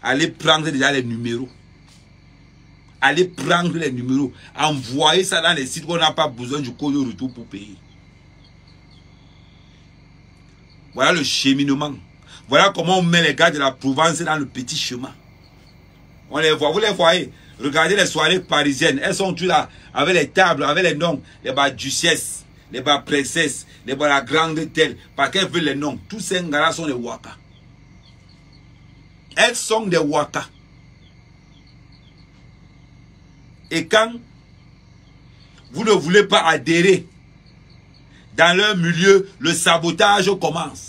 Allez prendre déjà les numéros. Allez prendre les numéros. Envoyer ça dans les sites où on n'a pas besoin du code de retour pour payer. Voilà le cheminement. Voilà comment on met les gars de la Provence dans le petit chemin. On les voit, vous les voyez. Regardez les soirées parisiennes. Elles sont toutes là, avec les tables, avec les noms. Les bas duchesses, les bas princesses, les bas la grande telle. Parce qu'elles veulent les noms. Tous ces gars-là sont des Waka. Elles sont des Waka. Et quand vous ne voulez pas adhérer dans leur milieu, le sabotage commence.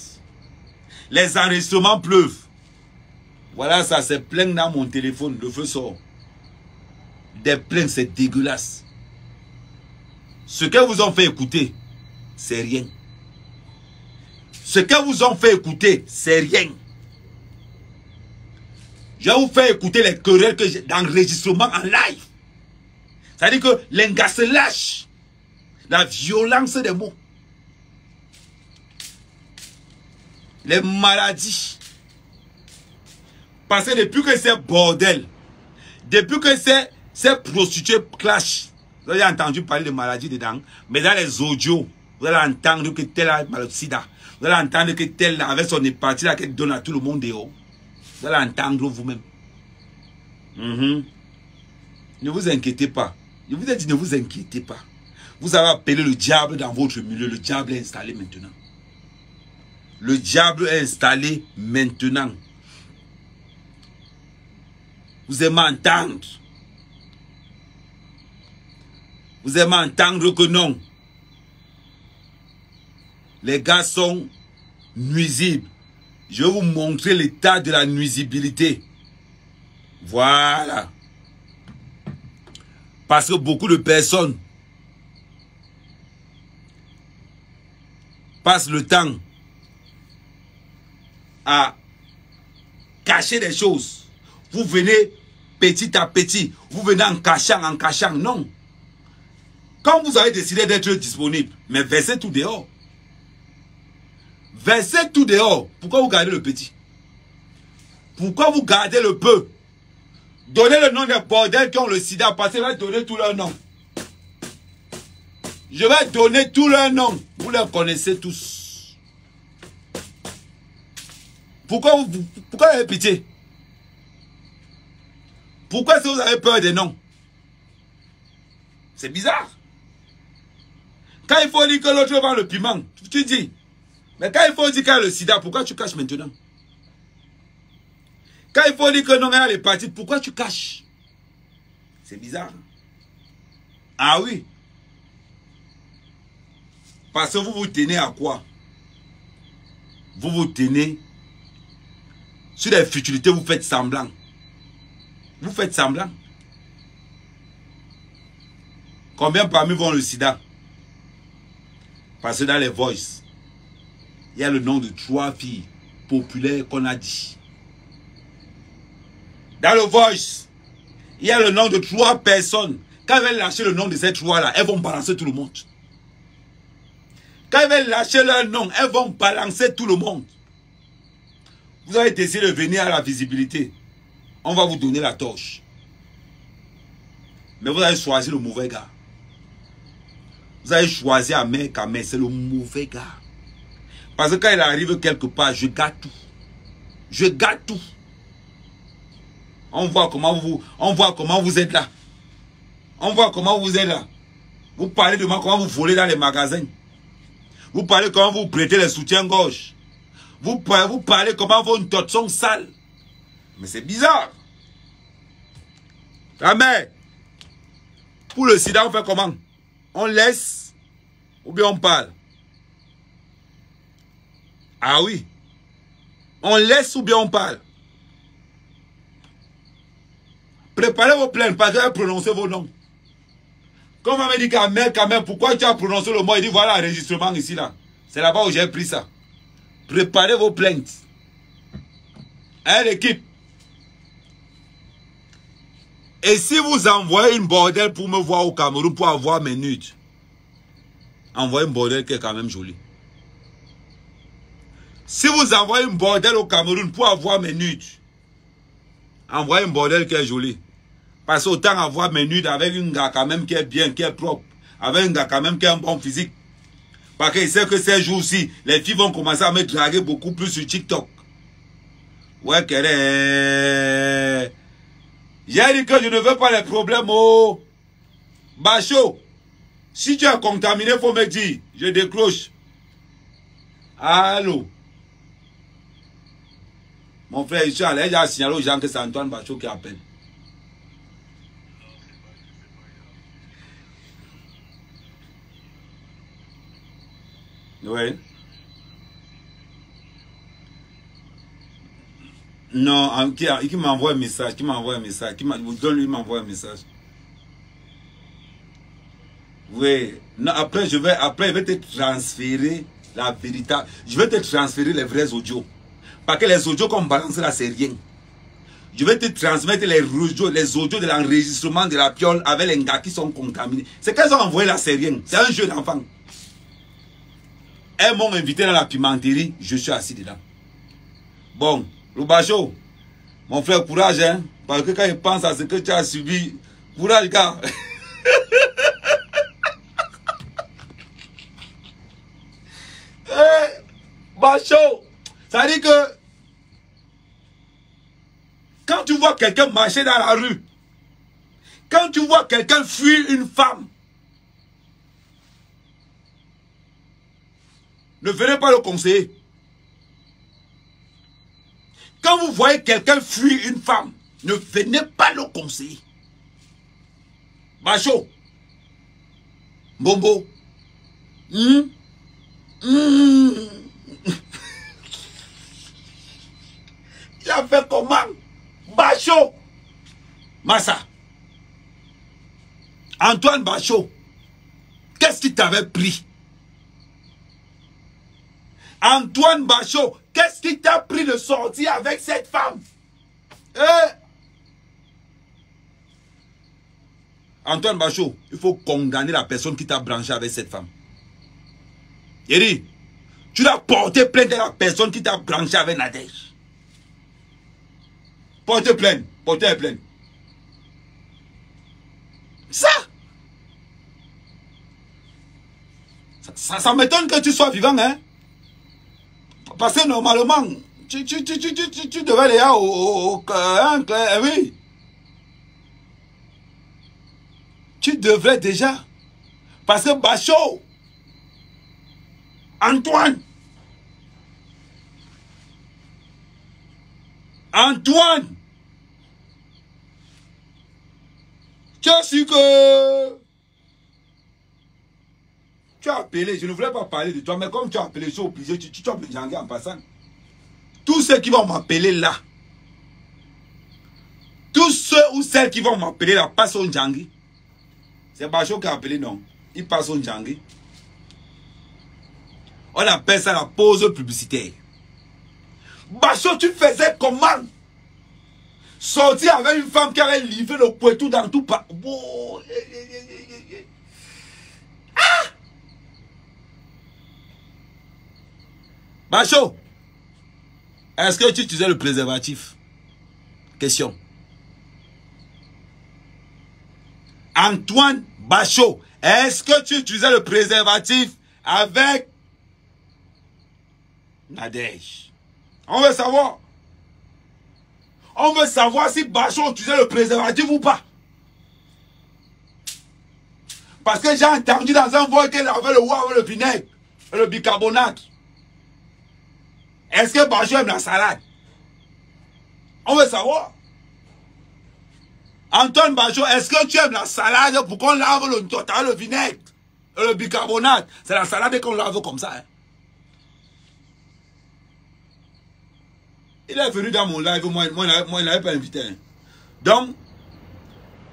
Les enregistrements pleuvent. Voilà, ça c'est plein dans mon téléphone. Le feu sort. Des plaintes, c'est dégueulasse. Ce que vous ont fait écouter, c'est rien. Ce que vous ont fait écouter, c'est rien. Je vais vous faire écouter les querelles que j'ai d'enregistrement en live. C'est-à-dire que l'engacelage, la violence des mots, les maladies. Parce que depuis que c'est bordel, depuis que c'est prostituées clash, vous avez entendu parler de maladies dedans, mais dans les audios, vous allez entendre que tel a mal au sida, vous allez entendre que tel avec son hépatite là qu'elle donne à tout le monde dehors. Vous allez entendre vous-même. Ne vous inquiétez pas. Je vous ai dit, ne vous inquiétez pas. Vous avez appelé le diable dans votre milieu. Le diable est installé maintenant. Le diable est installé maintenant. Vous aimez entendre. Vous aimez entendre que non. Les gars sont nuisibles. Je vais vous montrer l'état de la nuisibilité. Voilà. Parce que beaucoup de personnes passent le temps à cacher des choses. Vous venez petit à petit. Vous venez en cachant, en cachant. Non. Quand vous avez décidé d'être disponible, mais versez tout dehors. Versez tout dehors. Pourquoi vous gardez le petit? Pourquoi vous gardez le peu? Donnez le nom des bordels qui ont le sida, parce que je vais donner tout leur nom. Je vais donner tout leur nom. Vous les connaissez tous. Pourquoi vous avez pitié? Pourquoi est-ce que vous avez peur des noms? C'est bizarre. Quand il faut dire que l'autre vend le piment, tu dis. Mais quand il faut dire qu'il y a le sida, pourquoi tu caches maintenant? Quand il faut dire que non, il y a l'hépatite, pourquoi tu caches? C'est bizarre. Ah oui. Parce que vous vous tenez à quoi? Vous vous tenez sur les futilités, vous faites semblant. Vous faites semblant. Combien parmi vous ont le sida? Parce que dans les voices, il y a le nom de 3 filles populaires qu'on a dit. Dans le voice, il y a le nom de 3 personnes. Quand elles vont lâcher le nom de ces 3 là, elles vont balancer tout le monde. Quand elles vont lâcher leur nom, elles vont balancer tout le monde. Vous avez décidé de venir à la visibilité. On va vous donner la torche. Mais vous avez choisi le mauvais gars. Vous avez choisi Ahmed Kamel, c'est le mauvais gars. Parce que quand il arrive quelque part, je gâte tout. Je gâte tout. On voit comment vous êtes là. On voit comment vous êtes là. Vous parlez de moi, comment vous volez dans les magasins. Vous parlez comment vous prêtez les soutiens-gorge. Vous parlez comment vos totes sont sales. Mais c'est bizarre. Ah mais, pour le sida, on fait comment? On laisse ou bien on parle? Ah oui. On laisse ou bien on parle? Préparez vos plaintes, parce que prononcez vos noms. Quand on m'a dit Kamel, pourquoi tu as prononcé le mot? Il dit voilà l'enregistrement ici là. C'est là-bas où j'ai pris ça. Préparez vos plaintes. Hein l'équipe? Et si vous envoyez une bordel pour me voir au Cameroun, pour avoir mes nudes, envoyez une bordel qui est quand même jolie. Si vous envoyez une bordel au Cameroun pour avoir mes nudes, envoyez une bordel qui est jolie. Parce que autant avoir mes nudes avec une gars quand même qui est bien, qui est propre, avec un gars quand même qui a un bon physique. Parce qu'il sait que ces jours-ci, les filles vont commencer à me draguer beaucoup plus sur TikTok. Ouais, qu'elle j'ai dit que je ne veux pas les problèmes, oh. Bacho, si tu es contaminé, il faut me dire. Je décroche. Allô. Mon frère, je suis allé, il a signalé aux gens que c'est Antoine Bacho qui appelle. Oui. Non, qui m'envoie un message, qui m'envoie un message, donne-lui m'envoie un message. Oui. Non, après, je vais te transférer la vérité. Je vais te transférer les vrais audios. Parce que les audios qu'on balance là, c'est rien. Je vais te transmettre les audios de l'enregistrement de la piole avec les gars qui sont contaminés. Ce qu'elles ont envoyé là, c'est rien. C'est un jeu d'enfant. Elles m'ont invité dans la pimenterie, je suis assis dedans. Bon, Loubacho, mon frère, courage, hein. Parce que quand il pense à ce que tu as subi, courage, gars. Bacho, ça dit que quand tu vois quelqu'un marcher dans la rue, quand tu vois quelqu'un fuir une femme, ne venez pas le conseiller. Quand vous voyez quelqu'un fuir une femme, ne venez pas le conseiller. Bacho, Bombo, il a fait comment? Bacho, Massa, Antoine Bacho, qu'est-ce qui t'avait pris? Antoine Bacho, qu'est-ce qui t'a pris de sortir avec cette femme? Antoine Bacho, il faut condamner la personne qui t'a branché avec cette femme. Yeri, tu dois porter plainte à la personne qui t'a branché avec Nadège. Portez plainte, portez plainte. Ça m'étonne que tu sois vivant, hein? Parce que normalement, tu devais aller oui. Tu devrais déjà. Parce que Bacho, Antoine, tu as su que tu as appelé, je ne voulais pas parler de toi, mais comme tu as appelé, je suis obligé, tu as me janguer en passant. Tous ceux qui vont m'appeler là, tous ceux ou celles qui vont m'appeler là, passent au Djangui. C'est Bacho qui a appelé, non. Il passe au Djangui. On appelle ça la pause publicitaire. Bacho, tu faisais comment? Sortir avec une femme qui avait livré le poitou dans tout pas. Oh. Ah! Bacho, est-ce que tu utilisais le préservatif? Question. Antoine Bachot, est-ce que tu utilisais le préservatif avec Nadège? On veut savoir. On veut savoir si Bachot utilisait le préservatif ou pas. Parce que j'ai entendu dans un vol qu'elle avait le avec le vinaigre, le bicarbonate. Est-ce que Bachot aime la salade? On veut savoir. Antoine Bachot, est-ce que tu aimes la salade pour qu'on lave le vinaigre et le bicarbonate? C'est la salade qu'on lave comme ça. Hein? Il est venu dans mon live, moi il n'avait pas invité. Hein. Donc,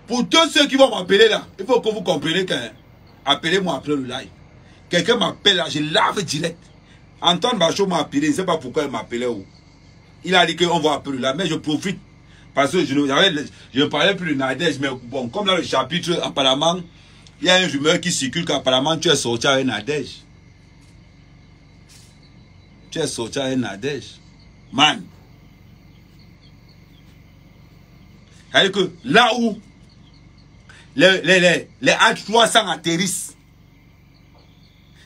pour tous ceux qui vont m'appeler là, il faut que vous compreniez que appelez-moi après le live. Quelqu'un m'appelle là, je lave direct. Antoine Bachot m'a appelé, je ne sais pas pourquoi il m'appelait où. Il a dit qu'on va appeler là, mais je profite. Parce que je ne parlais plus de Nadège, mais bon, comme dans le chapitre, apparemment, il y a une rumeur qui circule qu'apparemment tu es sorti avec Nadège. Tu es sorti avec Nadège. Man. C'est-à-dire que là où les H300 atterrissent,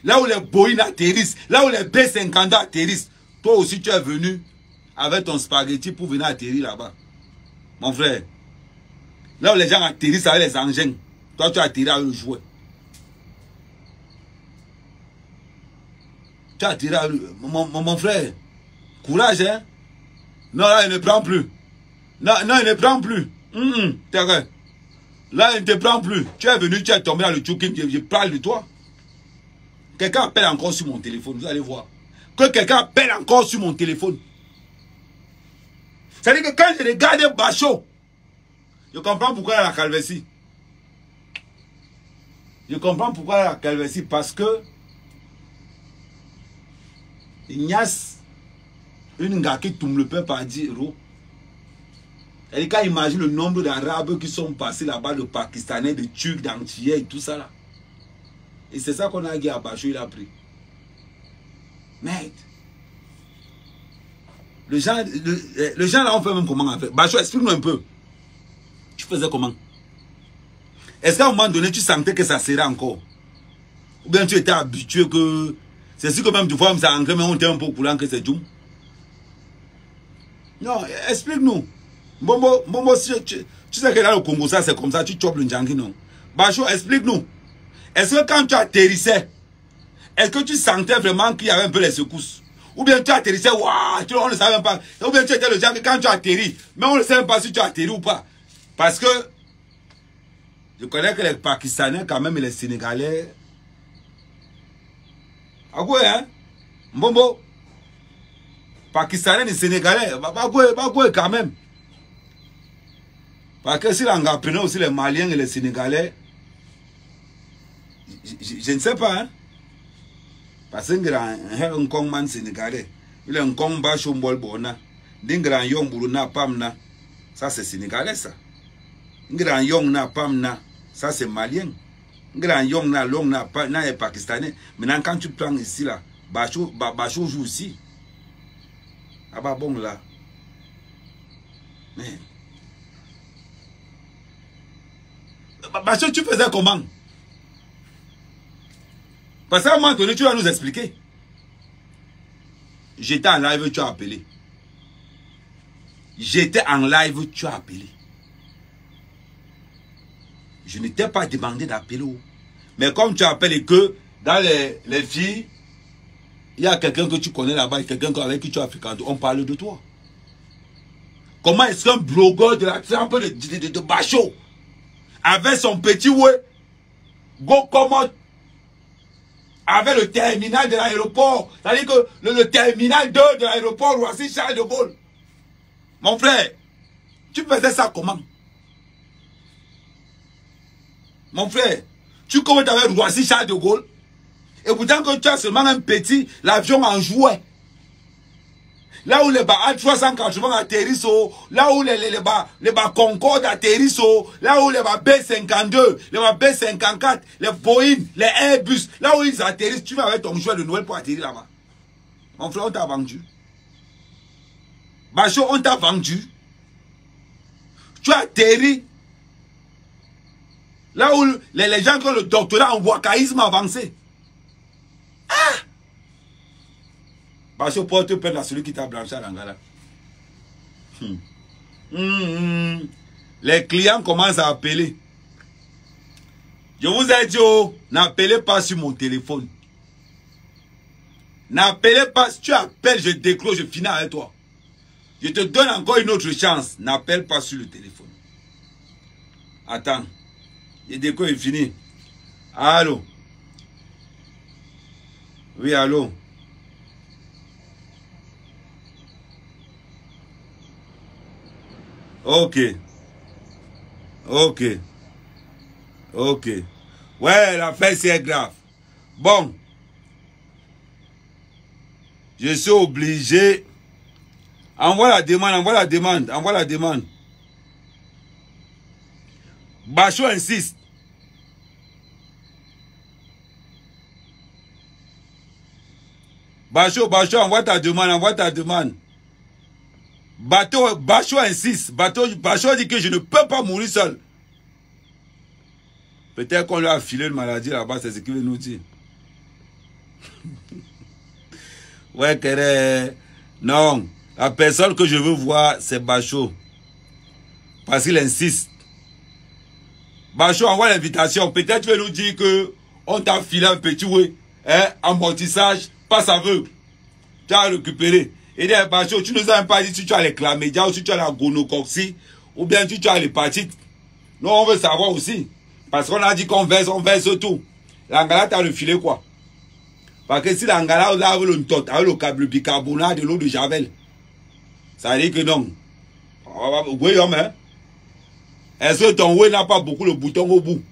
là où les Boeing atterrissent, là où les B-52 atterrissent, toi aussi tu es venu avec ton spaghetti pour venir atterrir là-bas. Mon frère, là où les gens atterrissent avec les engins, toi tu as atterri avec le jouet. Tu as atterri avec le... Mon frère, courage, hein? Non, là, il ne prend plus. Non, il ne prend plus. T'es vrai. Là, il ne te prend plus. Tu es venu, tu es tombé dans le tchoukin, je parle de toi. Quelqu'un appelle encore sur mon téléphone, vous allez voir. Que quelqu'un appelle encore sur mon téléphone. C'est-à-dire que quand je regarde Bachot, je comprends pourquoi il y a la calvétie. Je comprends pourquoi il y a la calvétie. Parce que il y a une gars qui tombe le peuple à 10 €. Et quand imagine le nombre d'Arabes qui sont passés là-bas, de Pakistanais, de Turcs, d'Antillais et tout ça là. Et c'est ça qu'on a dit à Bachot, il a pris. Merde. Les gens là, on fait même comment on fait. Bachot, explique-nous un peu. Tu faisais comment? Est-ce qu'à un moment donné, tu sentais que ça serait encore? Ou bien tu étais habitué que... C'est sûr que même du fois, ça ancré, mais on était un peu au courant que c'est Djoum. Non, explique-nous. Bombo, tu sais que là, le Congo, ça, c'est comme ça, tu chopes le Ndjangi, non? Bachot, explique-nous. Est-ce que quand tu atterrissais, est-ce que tu sentais vraiment qu'il y avait un peu les secousses? Ou bien tu atterrissais, waouh, on ne savait même pas. Ou bien tu étais le genre que quand tu atterris, mais on ne sait même pas si tu atterris ou pas. Parce que je connais que les Pakistanais, quand même, et les Sénégalais. Ah ouais, hein? Bombo. Pakistanais et Sénégalais, quand même. Parce que si l'on apprenait aussi les Maliens et les Sénégalais, je ne sais pas, hein? Parce que un grand man sénégalais, il est un grand Bachot Mbolbona, un grand yong Buruna Pamna, ça c'est sénégalais ça. Un grand yong na Pamna, ça c'est malien. Un grand yong na long na est pakistanais. Maintenant quand tu prends ici là, Bachot joue aussi. Ah bah bon là. Mais Bachot, tu faisais comment? Parce qu'à un moment donné, tu vas nous expliquer. J'étais en live, tu as appelé. J'étais en live, tu as appelé. Je ne t'ai pas demandé d'appeler. Mais comme tu appelles et que dans les filles, il y a quelqu'un que tu connais là-bas, quelqu'un avec qui tu as fréquenté, on parle de toi. Comment est-ce qu'un blogueur de la trempe de Bachot, avec son petit ouais, go comment avec le terminal de l'aéroport, c'est-à-dire que le terminal 2 de l'aéroport Roissy-Charles de Gaulle. Mon frère, tu faisais ça comment? Mon frère, tu commences avec Roissy-Charles de Gaulle, et pourtant que tu as seulement un petit, l'avion en jouet. Là où les A380 atterrissent, là où les Concorde atterrissent, là où les B52, les B54, les Boeing, les Airbus, là où ils atterrissent, tu vas avec ton jouet de Noël pour atterrir là-bas. Mon frère, on t'a vendu. Bachot, on t'a vendu. Tu atterris Là où les gens qui ont le doctorat en wakaïsme avancé. Ah! Parce que porte plainte à celui qui t'a blanchi à l'Angala. Les clients commencent à appeler. Je vous ai dit, oh, n'appelez pas sur mon téléphone. N'appelez pas. Si tu appelles, je décroche, je finis avec toi. Je te donne encore une autre chance. N'appelle pas sur le téléphone. Attends. Je décroche, il finit. Allô? Oui, allô? Ok. Ok. Ok. Ouais, l'affaire c'est grave. Bon. Je suis obligé. Envoie la demande, envoie la demande, envoie la demande. Bachot insiste. Bachot, envoie ta demande, envoie ta demande. Bachot insiste. Bachot dit que je ne peux pas mourir seul. Peut-être qu'on lui a filé une maladie là-bas, c'est ce qu'il veut nous dire. Ouais, Kéré. Non, la personne que je veux voir, c'est Bachot. Parce qu'il insiste. Bachot, envoie l'invitation. Peut-être tu veux nous dire que on t'a filé un petit ouais, hein, amortissage, pas aveugle. Tu as récupéré. Et dit, Bachot, tu nous as pas dit si tu as les chlamydia ou si tu as la gonocoxie ou bien si tu as l'hépatite. Nous, on veut savoir aussi. Parce qu'on a dit qu'on verse tout. L'Angala t'a refilé quoi? Parce que si l'Angala a le bicarbonate de l'eau de Javel, ça veut dire que non. Oui, hein? Est-ce que ton oui n'a pas beaucoup le bouton au bout?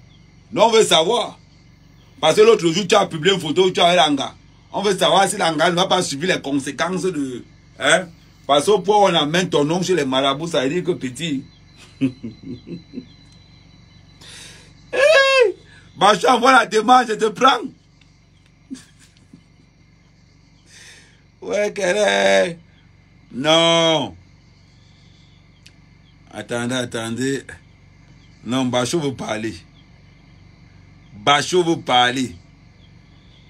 Non, on veut savoir. Parce que l'autre jour, tu as publié une photo où tu as l'Anga. On veut savoir si l'Anga ne va pas subir les conséquences de... Hein? Parce que pour on amène ton nom chez les marabouts, ça veut dire que petit... Hey! Bachot, envoie la demande, je te prends. Ouais, Kéré. Non. Attendez. Non, Bachot veut parler. Bachot veut parler.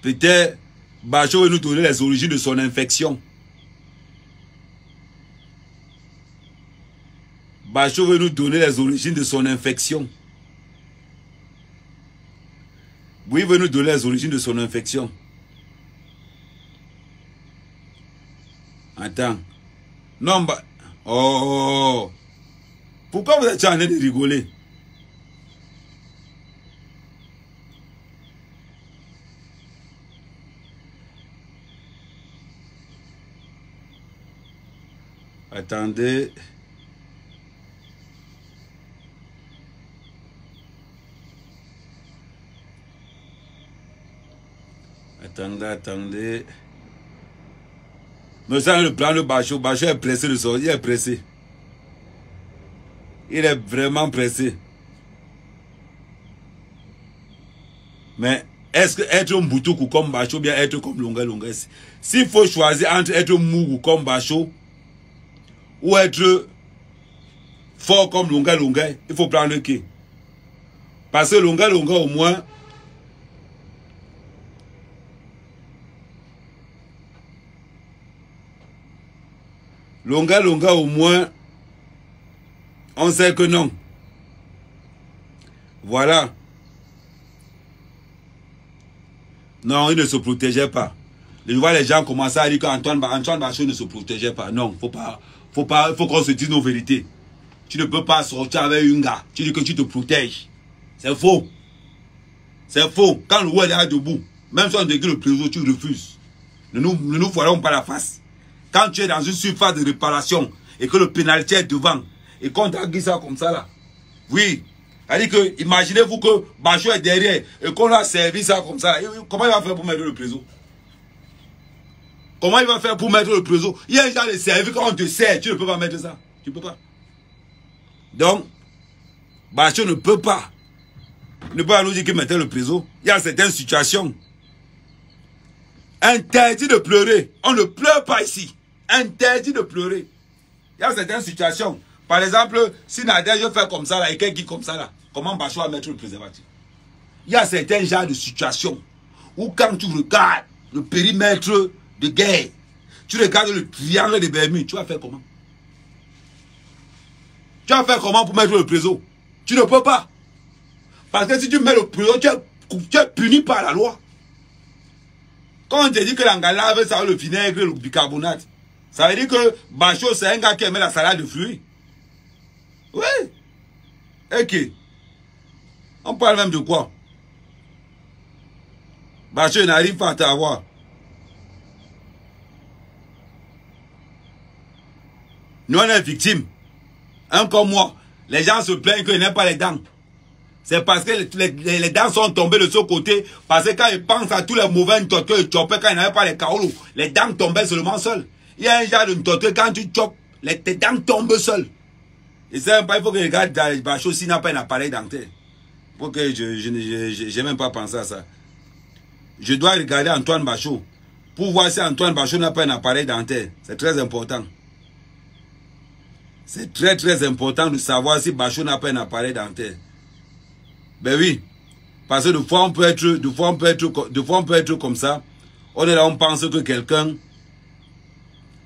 Peut-être, Bachot veut nous donner les origines de son infection. Bachot veut nous donner les origines de son infection. Oui, il veut nous donner les origines de son infection. Attends. Non, bah... Oh. Pourquoi vous êtes en train de rigoler? Attendez. Attendez. Mais ça, le plan de Bachot. Bachot est pressé de sortir. Il est pressé. Il est vraiment pressé. Mais est-ce que être un boutoukou comme Bachot ou bien être comme Lunga? S'il faut choisir entre être mougou comme Bachot ou être fort comme Lunga, il faut prendre qui? Parce que Lunga au moins... Lunga au moins, on sait que non. Voilà. Non, il ne se protégeait pas. Je vois les gens commencer à dire qu'Antoine Bachot ne se protégeait pas. Non, faut qu'on se dise nos vérités. Tu ne peux pas sortir avec un gars. Tu dis que tu te protèges. C'est faux. C'est faux. Quand le roi est là debout, même si on dit que le président, tu refuses. Ne nous voilons pas la face. Quand tu es dans une surface de réparation et que le pénalty est devant et qu'on t'a dit ça comme ça là. Oui. C'est-à-dire que, imaginez-vous que Bachot est derrière et qu'on a servi ça comme ça. Comment il va faire pour mettre le préso? Comment il va faire pour mettre le préso? Il y a un genre de service quand on te sert, tu ne peux pas mettre ça. Tu ne peux pas. Donc, Bachot ne peut pas. Il ne peut pas nous dire qu'il mettait le préso. Il y a certaines situations. Interdit de pleurer. On ne pleure pas ici. Interdit de pleurer. Il y a certaines situations. Par exemple, si Nadège fait comme ça là, et quelqu'un qui comme ça là, comment Bachot va mettre le préservatif? il y a certains genres de situations où quand tu regardes le périmètre de guerre, tu regardes le triangle des Bermudes, tu vas faire comment? Tu vas faire comment pour mettre le préso? Tu ne peux pas. Parce que si tu mets le préso, tu es puni par la loi. Quand on te dit que l'angalave, ça a le vinaigre, le bicarbonate, ça veut dire que Bachot, c'est un gars qui aimait la salade de fruits. Oui. Ok. On parle même de quoi? Bachot n'arrive pas à t'avoir. Nous, on est victimes. Un comme moi. Les gens se plaignent qu'ils n'aiment pas les dents. C'est parce que les dents sont tombées de ce côté. Parce que quand ils pensent à tous les mauvais tortues ils chopaient quand ils n'avaient pas les carreaux, les dents tombaient seulement seules. Il y a un genre de tortue, quand tu chopes, tes dents tombent seules. Et c'est pas, il faut que je regarde Bachot s'il n'a pas un appareil dentaire. Faut que je n'ai même pas pensé à ça. Je dois regarder Antoine Bachot pour voir si Antoine Bachot n'a pas un appareil dentaire. C'est très important. C'est très très important de savoir si Bachot n'a pas un appareil dentaire. Ben oui. Parce que de fois on peut être comme ça. On est là, on pense que quelqu'un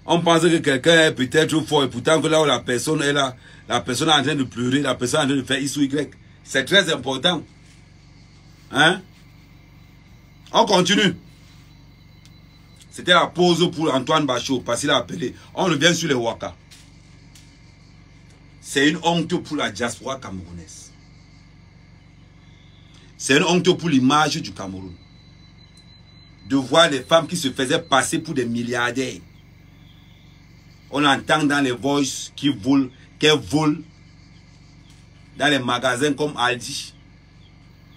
est peut-être fort et pourtant que là où la personne est là, la personne est en train de pleurer, la personne est en train de faire X ou Y. C'est très important. Hein? On continue. C'était la pause pour Antoine Bachot parce qu'il a appelé. On revient sur les Waka. C'est une honte pour la diaspora camerounaise. C'est une honte pour l'image du Cameroun. De voir les femmes qui se faisaient passer pour des milliardaires. On entend dans les voices qu'elles volent dans les magasins comme Aldi.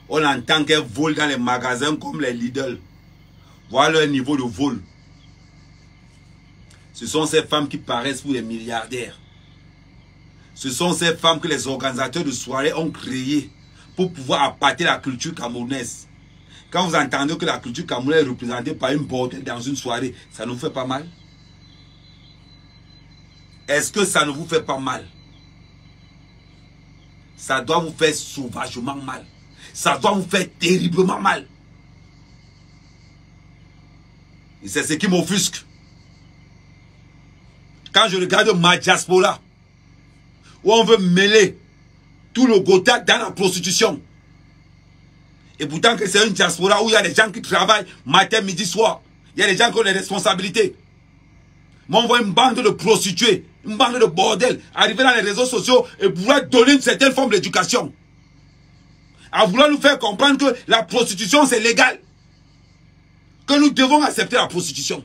On entend qu'elles volent dans les magasins comme les Lidl. Voilà leur niveau de vol. Ce sont ces femmes qui paraissent pour des milliardaires. Ce sont ces femmes que les organisateurs de soirées ont créées pour pouvoir appâter la culture camerounaise. Quand vous entendez que la culture camerounaise est représentée par une bordelle dans une soirée, ça nous fait pas mal? Est-ce que ça ne vous fait pas mal? Ça doit vous faire sauvagement mal. Ça doit vous faire terriblement mal. Et c'est ce qui m'offusque. Quand je regarde ma diaspora, où on veut mêler tout le Gotha dans la prostitution. Et pourtant que c'est une diaspora où il y a des gens qui travaillent matin, midi, soir. Il y a des gens qui ont des responsabilités. Mais on voit une bande de prostituées, une bande de bordel arriver dans les réseaux sociaux et vouloir donner une certaine forme d'éducation. À vouloir nous faire comprendre que la prostitution c'est légal. Que nous devons accepter la prostitution.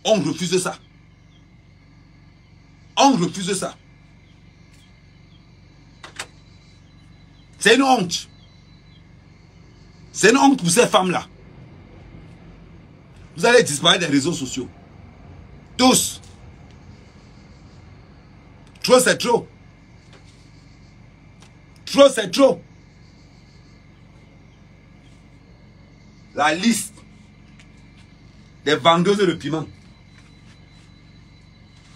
On refuse ça. On refuse ça. C'est une honte. C'est une honte pour ces femmes-là. Vous allez disparaître des réseaux sociaux. Tous. Trop, c'est trop. Trop, c'est trop. La liste des vendeuses de piment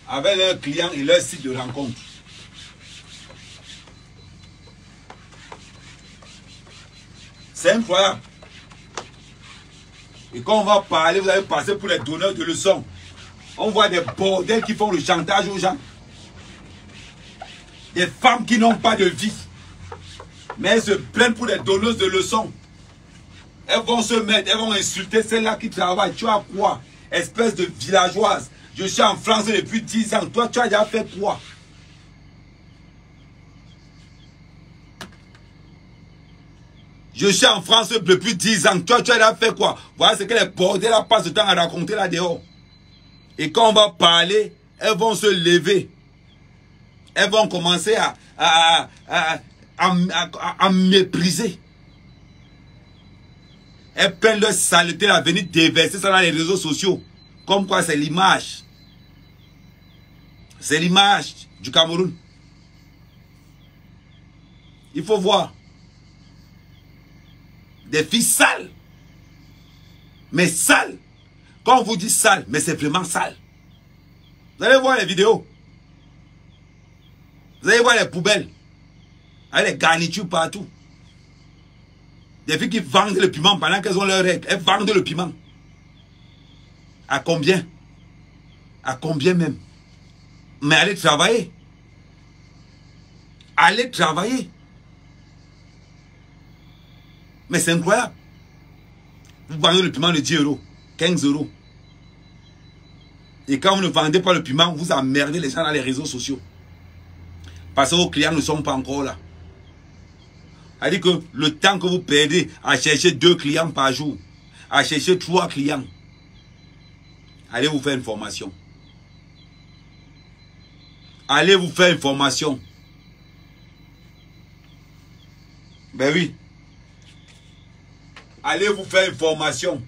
avec leurs clients et leur site de rencontre. C'est incroyable. Et quand on va parler, vous allez passer pour les donneurs de leçons. On voit des bordels qui font le chantage aux gens. Des femmes qui n'ont pas de vie. Mais elles se plaignent pour des donneuses de leçons. Elles vont se mettre, elles vont insulter celles-là qui travaillent. Tu as quoi? Espèce de villageoise. Je suis en France depuis 10 ans. Toi, tu as déjà fait quoi? Je suis en France depuis 10 ans. Toi, tu as déjà fait quoi? Voilà ce que les bordels là passent le temps à raconter là dehors. Et quand on va parler, elles vont se lever. Elles vont commencer à mépriser. Elles prennent leur saleté à venir déverser ça dans les réseaux sociaux. Comme quoi c'est l'image. C'est l'image du Cameroun. Il faut voir. Des filles sales. Mais sales. Quand on vous dit sale, mais c'est vraiment sale. Vous allez voir les vidéos. Vous allez voir les poubelles. Avec les garnitures partout. Des filles qui vendent le piment pendant qu'elles ont leurs règles. Elles vendent le piment. À combien? À combien même? Mais allez travailler. Allez travailler. Mais c'est incroyable. Vous vendez le piment de 10 euros, 15 euros. Et quand vous ne vendez pas le piment, vous emmerdez les gens dans les réseaux sociaux. Parce que vos clients ne sont pas encore là. C'est-à-dire que le temps que vous perdez à chercher 2 clients par jour, à chercher 3 clients, allez vous faire une formation. Allez vous faire une formation. Ben oui. Allez vous faire une formation.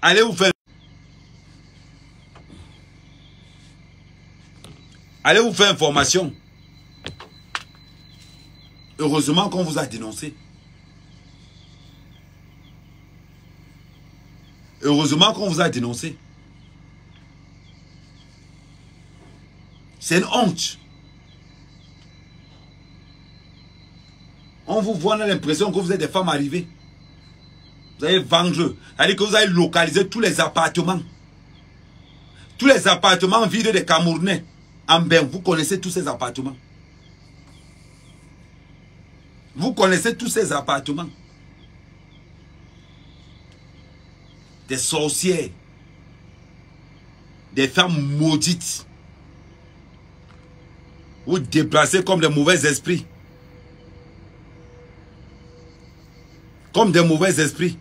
Allez vous faire. Allez vous faire une formation. Heureusement qu'on vous a dénoncé. Heureusement qu'on vous a dénoncé. C'est une honte. On vous voit, on a l'impression que vous êtes des femmes arrivées. Vous allez vendre. C'est-à-dire que vous allez localiser tous les appartements. Tous les appartements vides des Camerounais. En bain, vous connaissez tous ces appartements. Vous connaissez tous ces appartements. Des sorcières. Des femmes maudites. Vous déplacez comme des mauvais esprits. Comme des mauvais esprits.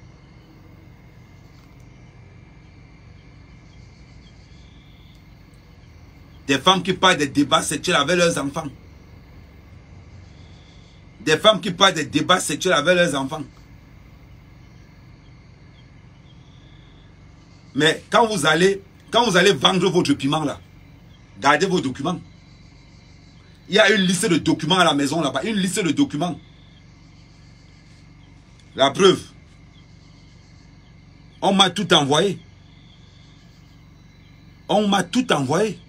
Des femmes qui parlent des débats sexuels avec leurs enfants. Des femmes qui parlent des débats sexuels avec leurs enfants. Mais quand vous allez vendre votre piment là, gardez vos documents. Il y a une liste de documents à la maison là-bas. Une liste de documents. La preuve. On m'a tout envoyé. On m'a tout envoyé.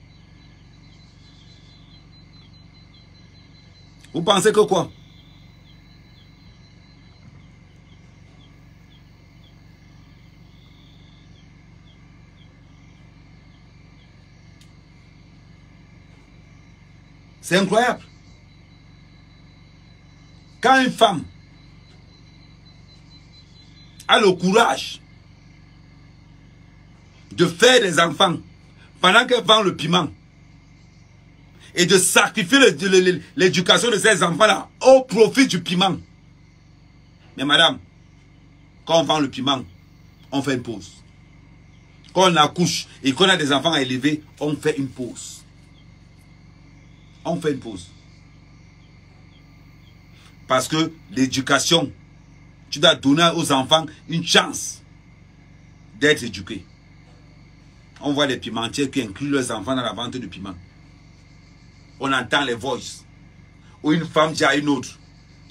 Vous pensez que quoi? C'est incroyable. Quand une femme a le courage de faire des enfants pendant qu'elle vend le piment et de sacrifier l'éducation de ces enfants-là au profit du piment. Mais madame, quand on vend le piment, on fait une pause. Quand on accouche et qu'on a des enfants à élever, on fait une pause. On fait une pause. Parce que l'éducation, tu dois donner aux enfants une chance d'être éduqués. On voit les pimentiers qui incluent leurs enfants dans la vente de piment. On entend les voices. Ou une femme dit à une autre,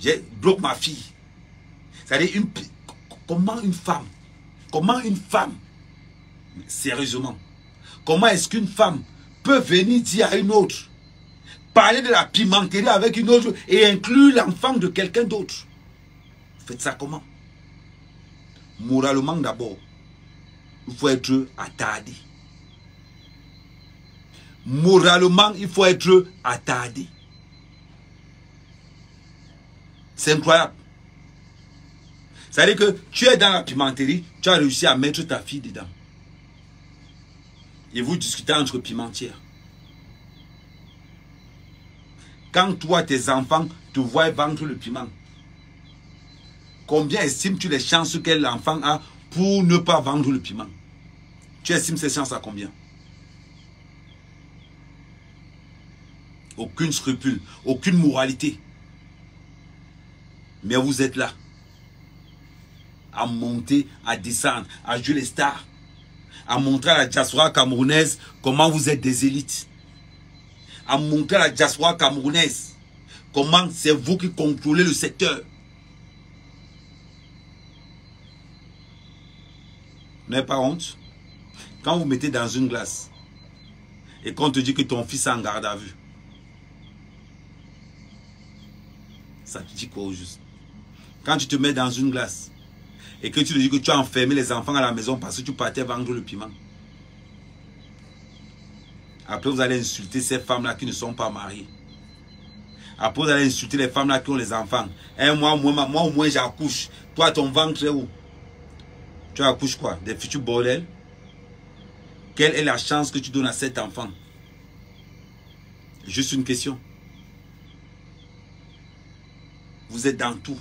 j'ai bloqué ma fille. C'est-à-dire, comment une femme, sérieusement, comment est-ce qu'une femme peut venir dire à une autre, parler de la pimenterie avec une autre et inclure l'enfant de quelqu'un d'autre? Vous faites ça comment? Moralement d'abord, il faut être attardé. Moralement, il faut être attardé. C'est incroyable. C'est-à-dire que tu es dans la pimenterie, tu as réussi à mettre ta fille dedans. Et vous discutez entre pimentières. Quand toi, tes enfants te voient vendre le piment, combien estimes-tu les chances que l'enfant a pour ne pas vendre le piment? Tu estimes ces chances à combien? Aucune scrupule, aucune moralité. Mais vous êtes là, à monter, à descendre, à jouer les stars, à montrer à la diaspora camerounaise comment vous êtes des élites, à montrer à la diaspora camerounaise comment c'est vous qui contrôlez le secteur. Vous n'avez pas honte? Quand vous mettez dans une glace et qu'on te dit que ton fils est en garde à vue. Ça te dit quoi au juste? Quand tu te mets dans une glace et que tu te dis que tu as enfermé les enfants à la maison parce que tu partais vendre le piment. Après, vous allez insulter ces femmes-là qui ne sont pas mariées. Après, vous allez insulter les femmes-là qui ont les enfants. Et moi, au moins, j'accouche. Toi, ton ventre est où? Tu accouches quoi? Des futurs bordels? Quelle est la chance que tu donnes à cet enfant? Juste une question. Vous êtes dans tout.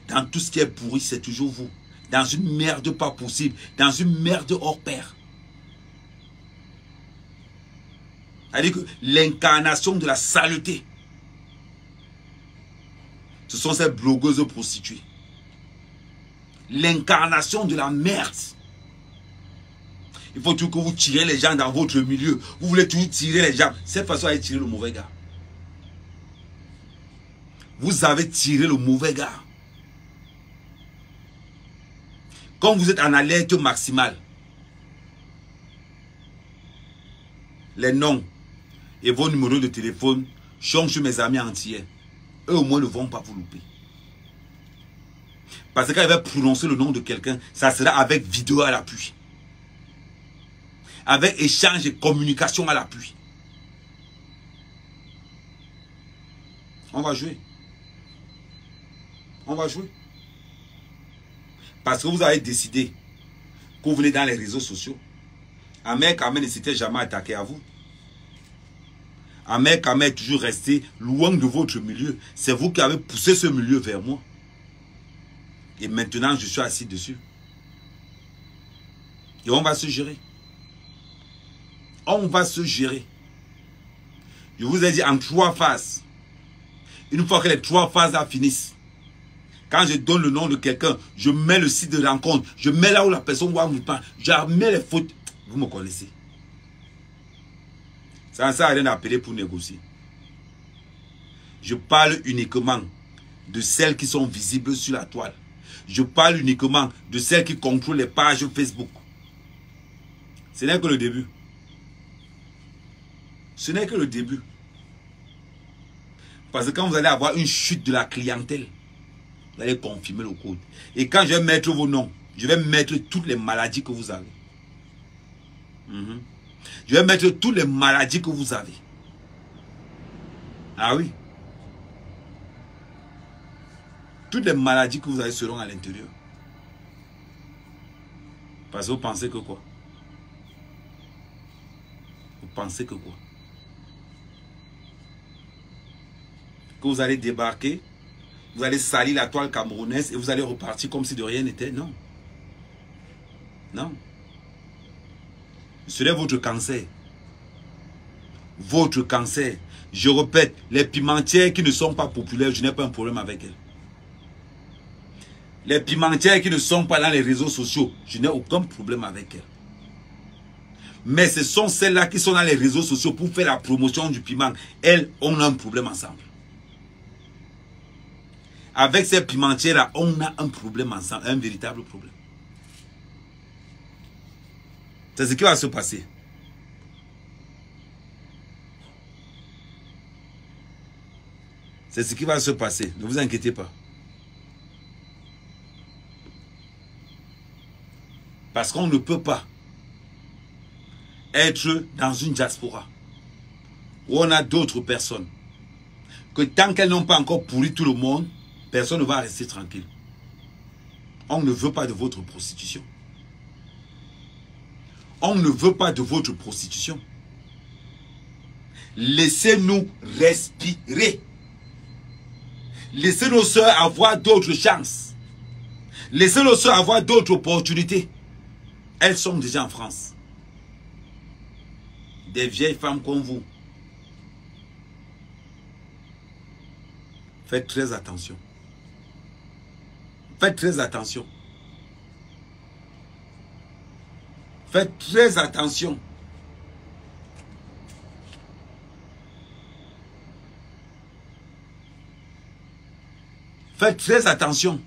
Dans tout ce qui est pourri, c'est toujours vous. Dans une merde pas possible. Dans une merde hors pair. C'est-à-dire que l'incarnation de la saleté, ce sont ces blogueuses prostituées. L'incarnation de la merde. Il faut toujours que vous tirez les gens dans votre milieu. Vous voulez toujours tirer les gens. Cette façon à tirer le mauvais gars. Vous avez tiré le mauvais gars. Quand vous êtes en alerte maximale, les noms et vos numéros de téléphone changent sur mes amis entiers. Eux au moins ne vont pas vous louper. Parce que quand il va prononcer le nom de quelqu'un, ça sera avec vidéo à l'appui. Avec échange et communication à l'appui. On va jouer. On va jouer. Parce que vous avez décidé que vous venez dans les réseaux sociaux. Ahmed Kamé ne s'était jamais attaqué à vous. Ahmed Kamé est toujours resté loin de votre milieu. C'est vous qui avez poussé ce milieu vers moi. Et maintenant, je suis assis dessus. Et on va se gérer. On va se gérer. Je vous ai dit en 3 phases. Une fois que les 3 phases là finissent, quand je donne le nom de quelqu'un, je mets le site de rencontre, je mets là où la personne voit vous parle, je mets les fautes. Vous me connaissez. Ça ne sert à rien d'appeler pour négocier. Je parle uniquement de celles qui sont visibles sur la toile. Je parle uniquement de celles qui contrôlent les pages Facebook. Ce n'est que le début. Ce n'est que le début. Parce que quand vous allez avoir une chute de la clientèle, vous allez confirmer le code. Et quand je vais mettre vos noms, je vais mettre toutes les maladies que vous avez. Je vais mettre toutes les maladies que vous avez. Ah oui. Toutes les maladies que vous avez seront à l'intérieur. Parce que vous pensez que quoi? Vous pensez que quoi? Que vous allez débarquer, vous allez salir la toile camerounaise et vous allez repartir comme si de rien n'était? Non. Non. Ce n'est votre cancer. Votre cancer. Je répète, les pimentières qui ne sont pas populaires, je n'ai pas un problème avec elles. Les pimentières qui ne sont pas dans les réseaux sociaux, je n'ai aucun problème avec elles. Mais ce sont celles-là qui sont dans les réseaux sociaux pour faire la promotion du piment. Elles, on a un problème ensemble. Avec ces pimentières-là, on a un problème ensemble, un véritable problème. C'est ce qui va se passer. C'est ce qui va se passer. Ne vous inquiétez pas. Parce qu'on ne peut pas être dans une diaspora où on a d'autres personnes que tant qu'elles n'ont pas encore pourri tout le monde, personne ne va rester tranquille. On ne veut pas de votre prostitution. On ne veut pas de votre prostitution. Laissez-nous respirer. Laissez nos soeurs avoir d'autres chances. Laissez nos soeurs avoir d'autres opportunités. Elles sont déjà en France. Des vieilles femmes comme vous. Faites très attention. Faites très attention. Faites très attention. Faites très attention.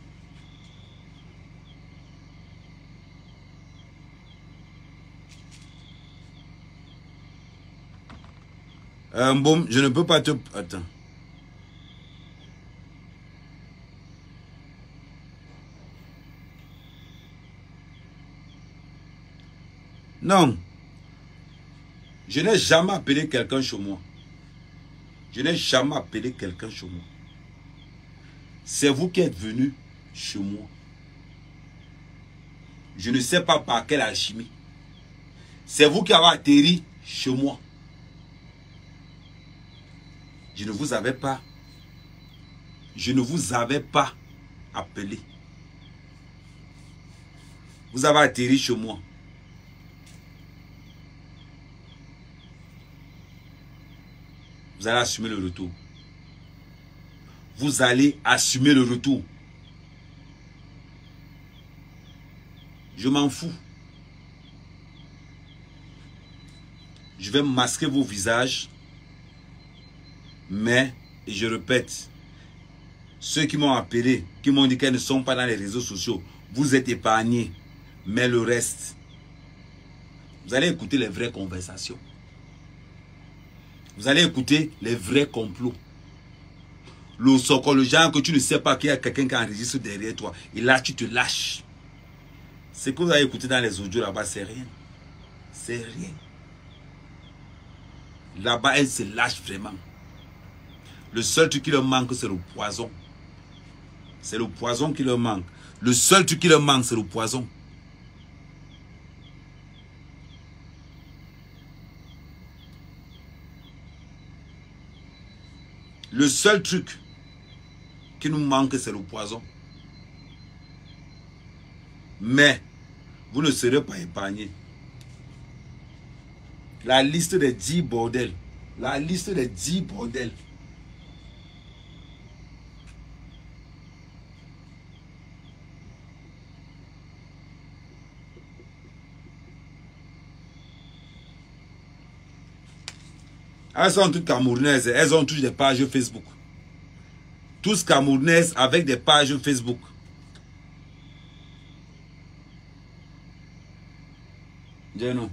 Bon, je ne peux pas te... Attends. Non. Je n'ai jamais appelé quelqu'un chez moi. Je n'ai jamais appelé quelqu'un chez moi. C'est vous qui êtes venu chez moi. Je ne sais pas par quelle alchimie. C'est vous qui avez atterri chez moi. Je ne vous avais pas. Je ne vous avais pas appelé. Vous avez atterri chez moi. Vous allez assumer le retour. Vous allez assumer le retour. Je m'en fous. Je vais masquer vos visages. Mais, et je répète, ceux qui m'ont appelé, qui m'ont dit qu'elles ne sont pas dans les réseaux sociaux, vous êtes épargnés. Mais le reste, vous allez écouter les vraies conversations. Vous allez écouter les vrais complots. Le socle, le genre que tu ne sais pas qu'il y a quelqu'un qui enregistre derrière toi. Et là, tu te lâches. Ce que vous avez écouté dans les audios là-bas, c'est rien. C'est rien. Là-bas, elle se lâche vraiment. Le seul truc qui leur manque, c'est le poison. C'est le poison qui leur manque. Le seul truc qui leur manque, c'est le poison. Le seul truc qui nous manque, c'est le poison. Mais, vous ne serez pas épargnés. La liste des 10 bordels. La liste des 10 bordels. Elles sont toutes camerounaises. Elles ont tous des pages Facebook. Tous camerounaises avec des pages Facebook. Dis non.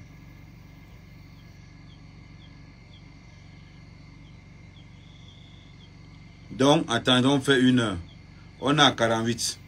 Donc, attendons, on fait 1 heure. On est à 48.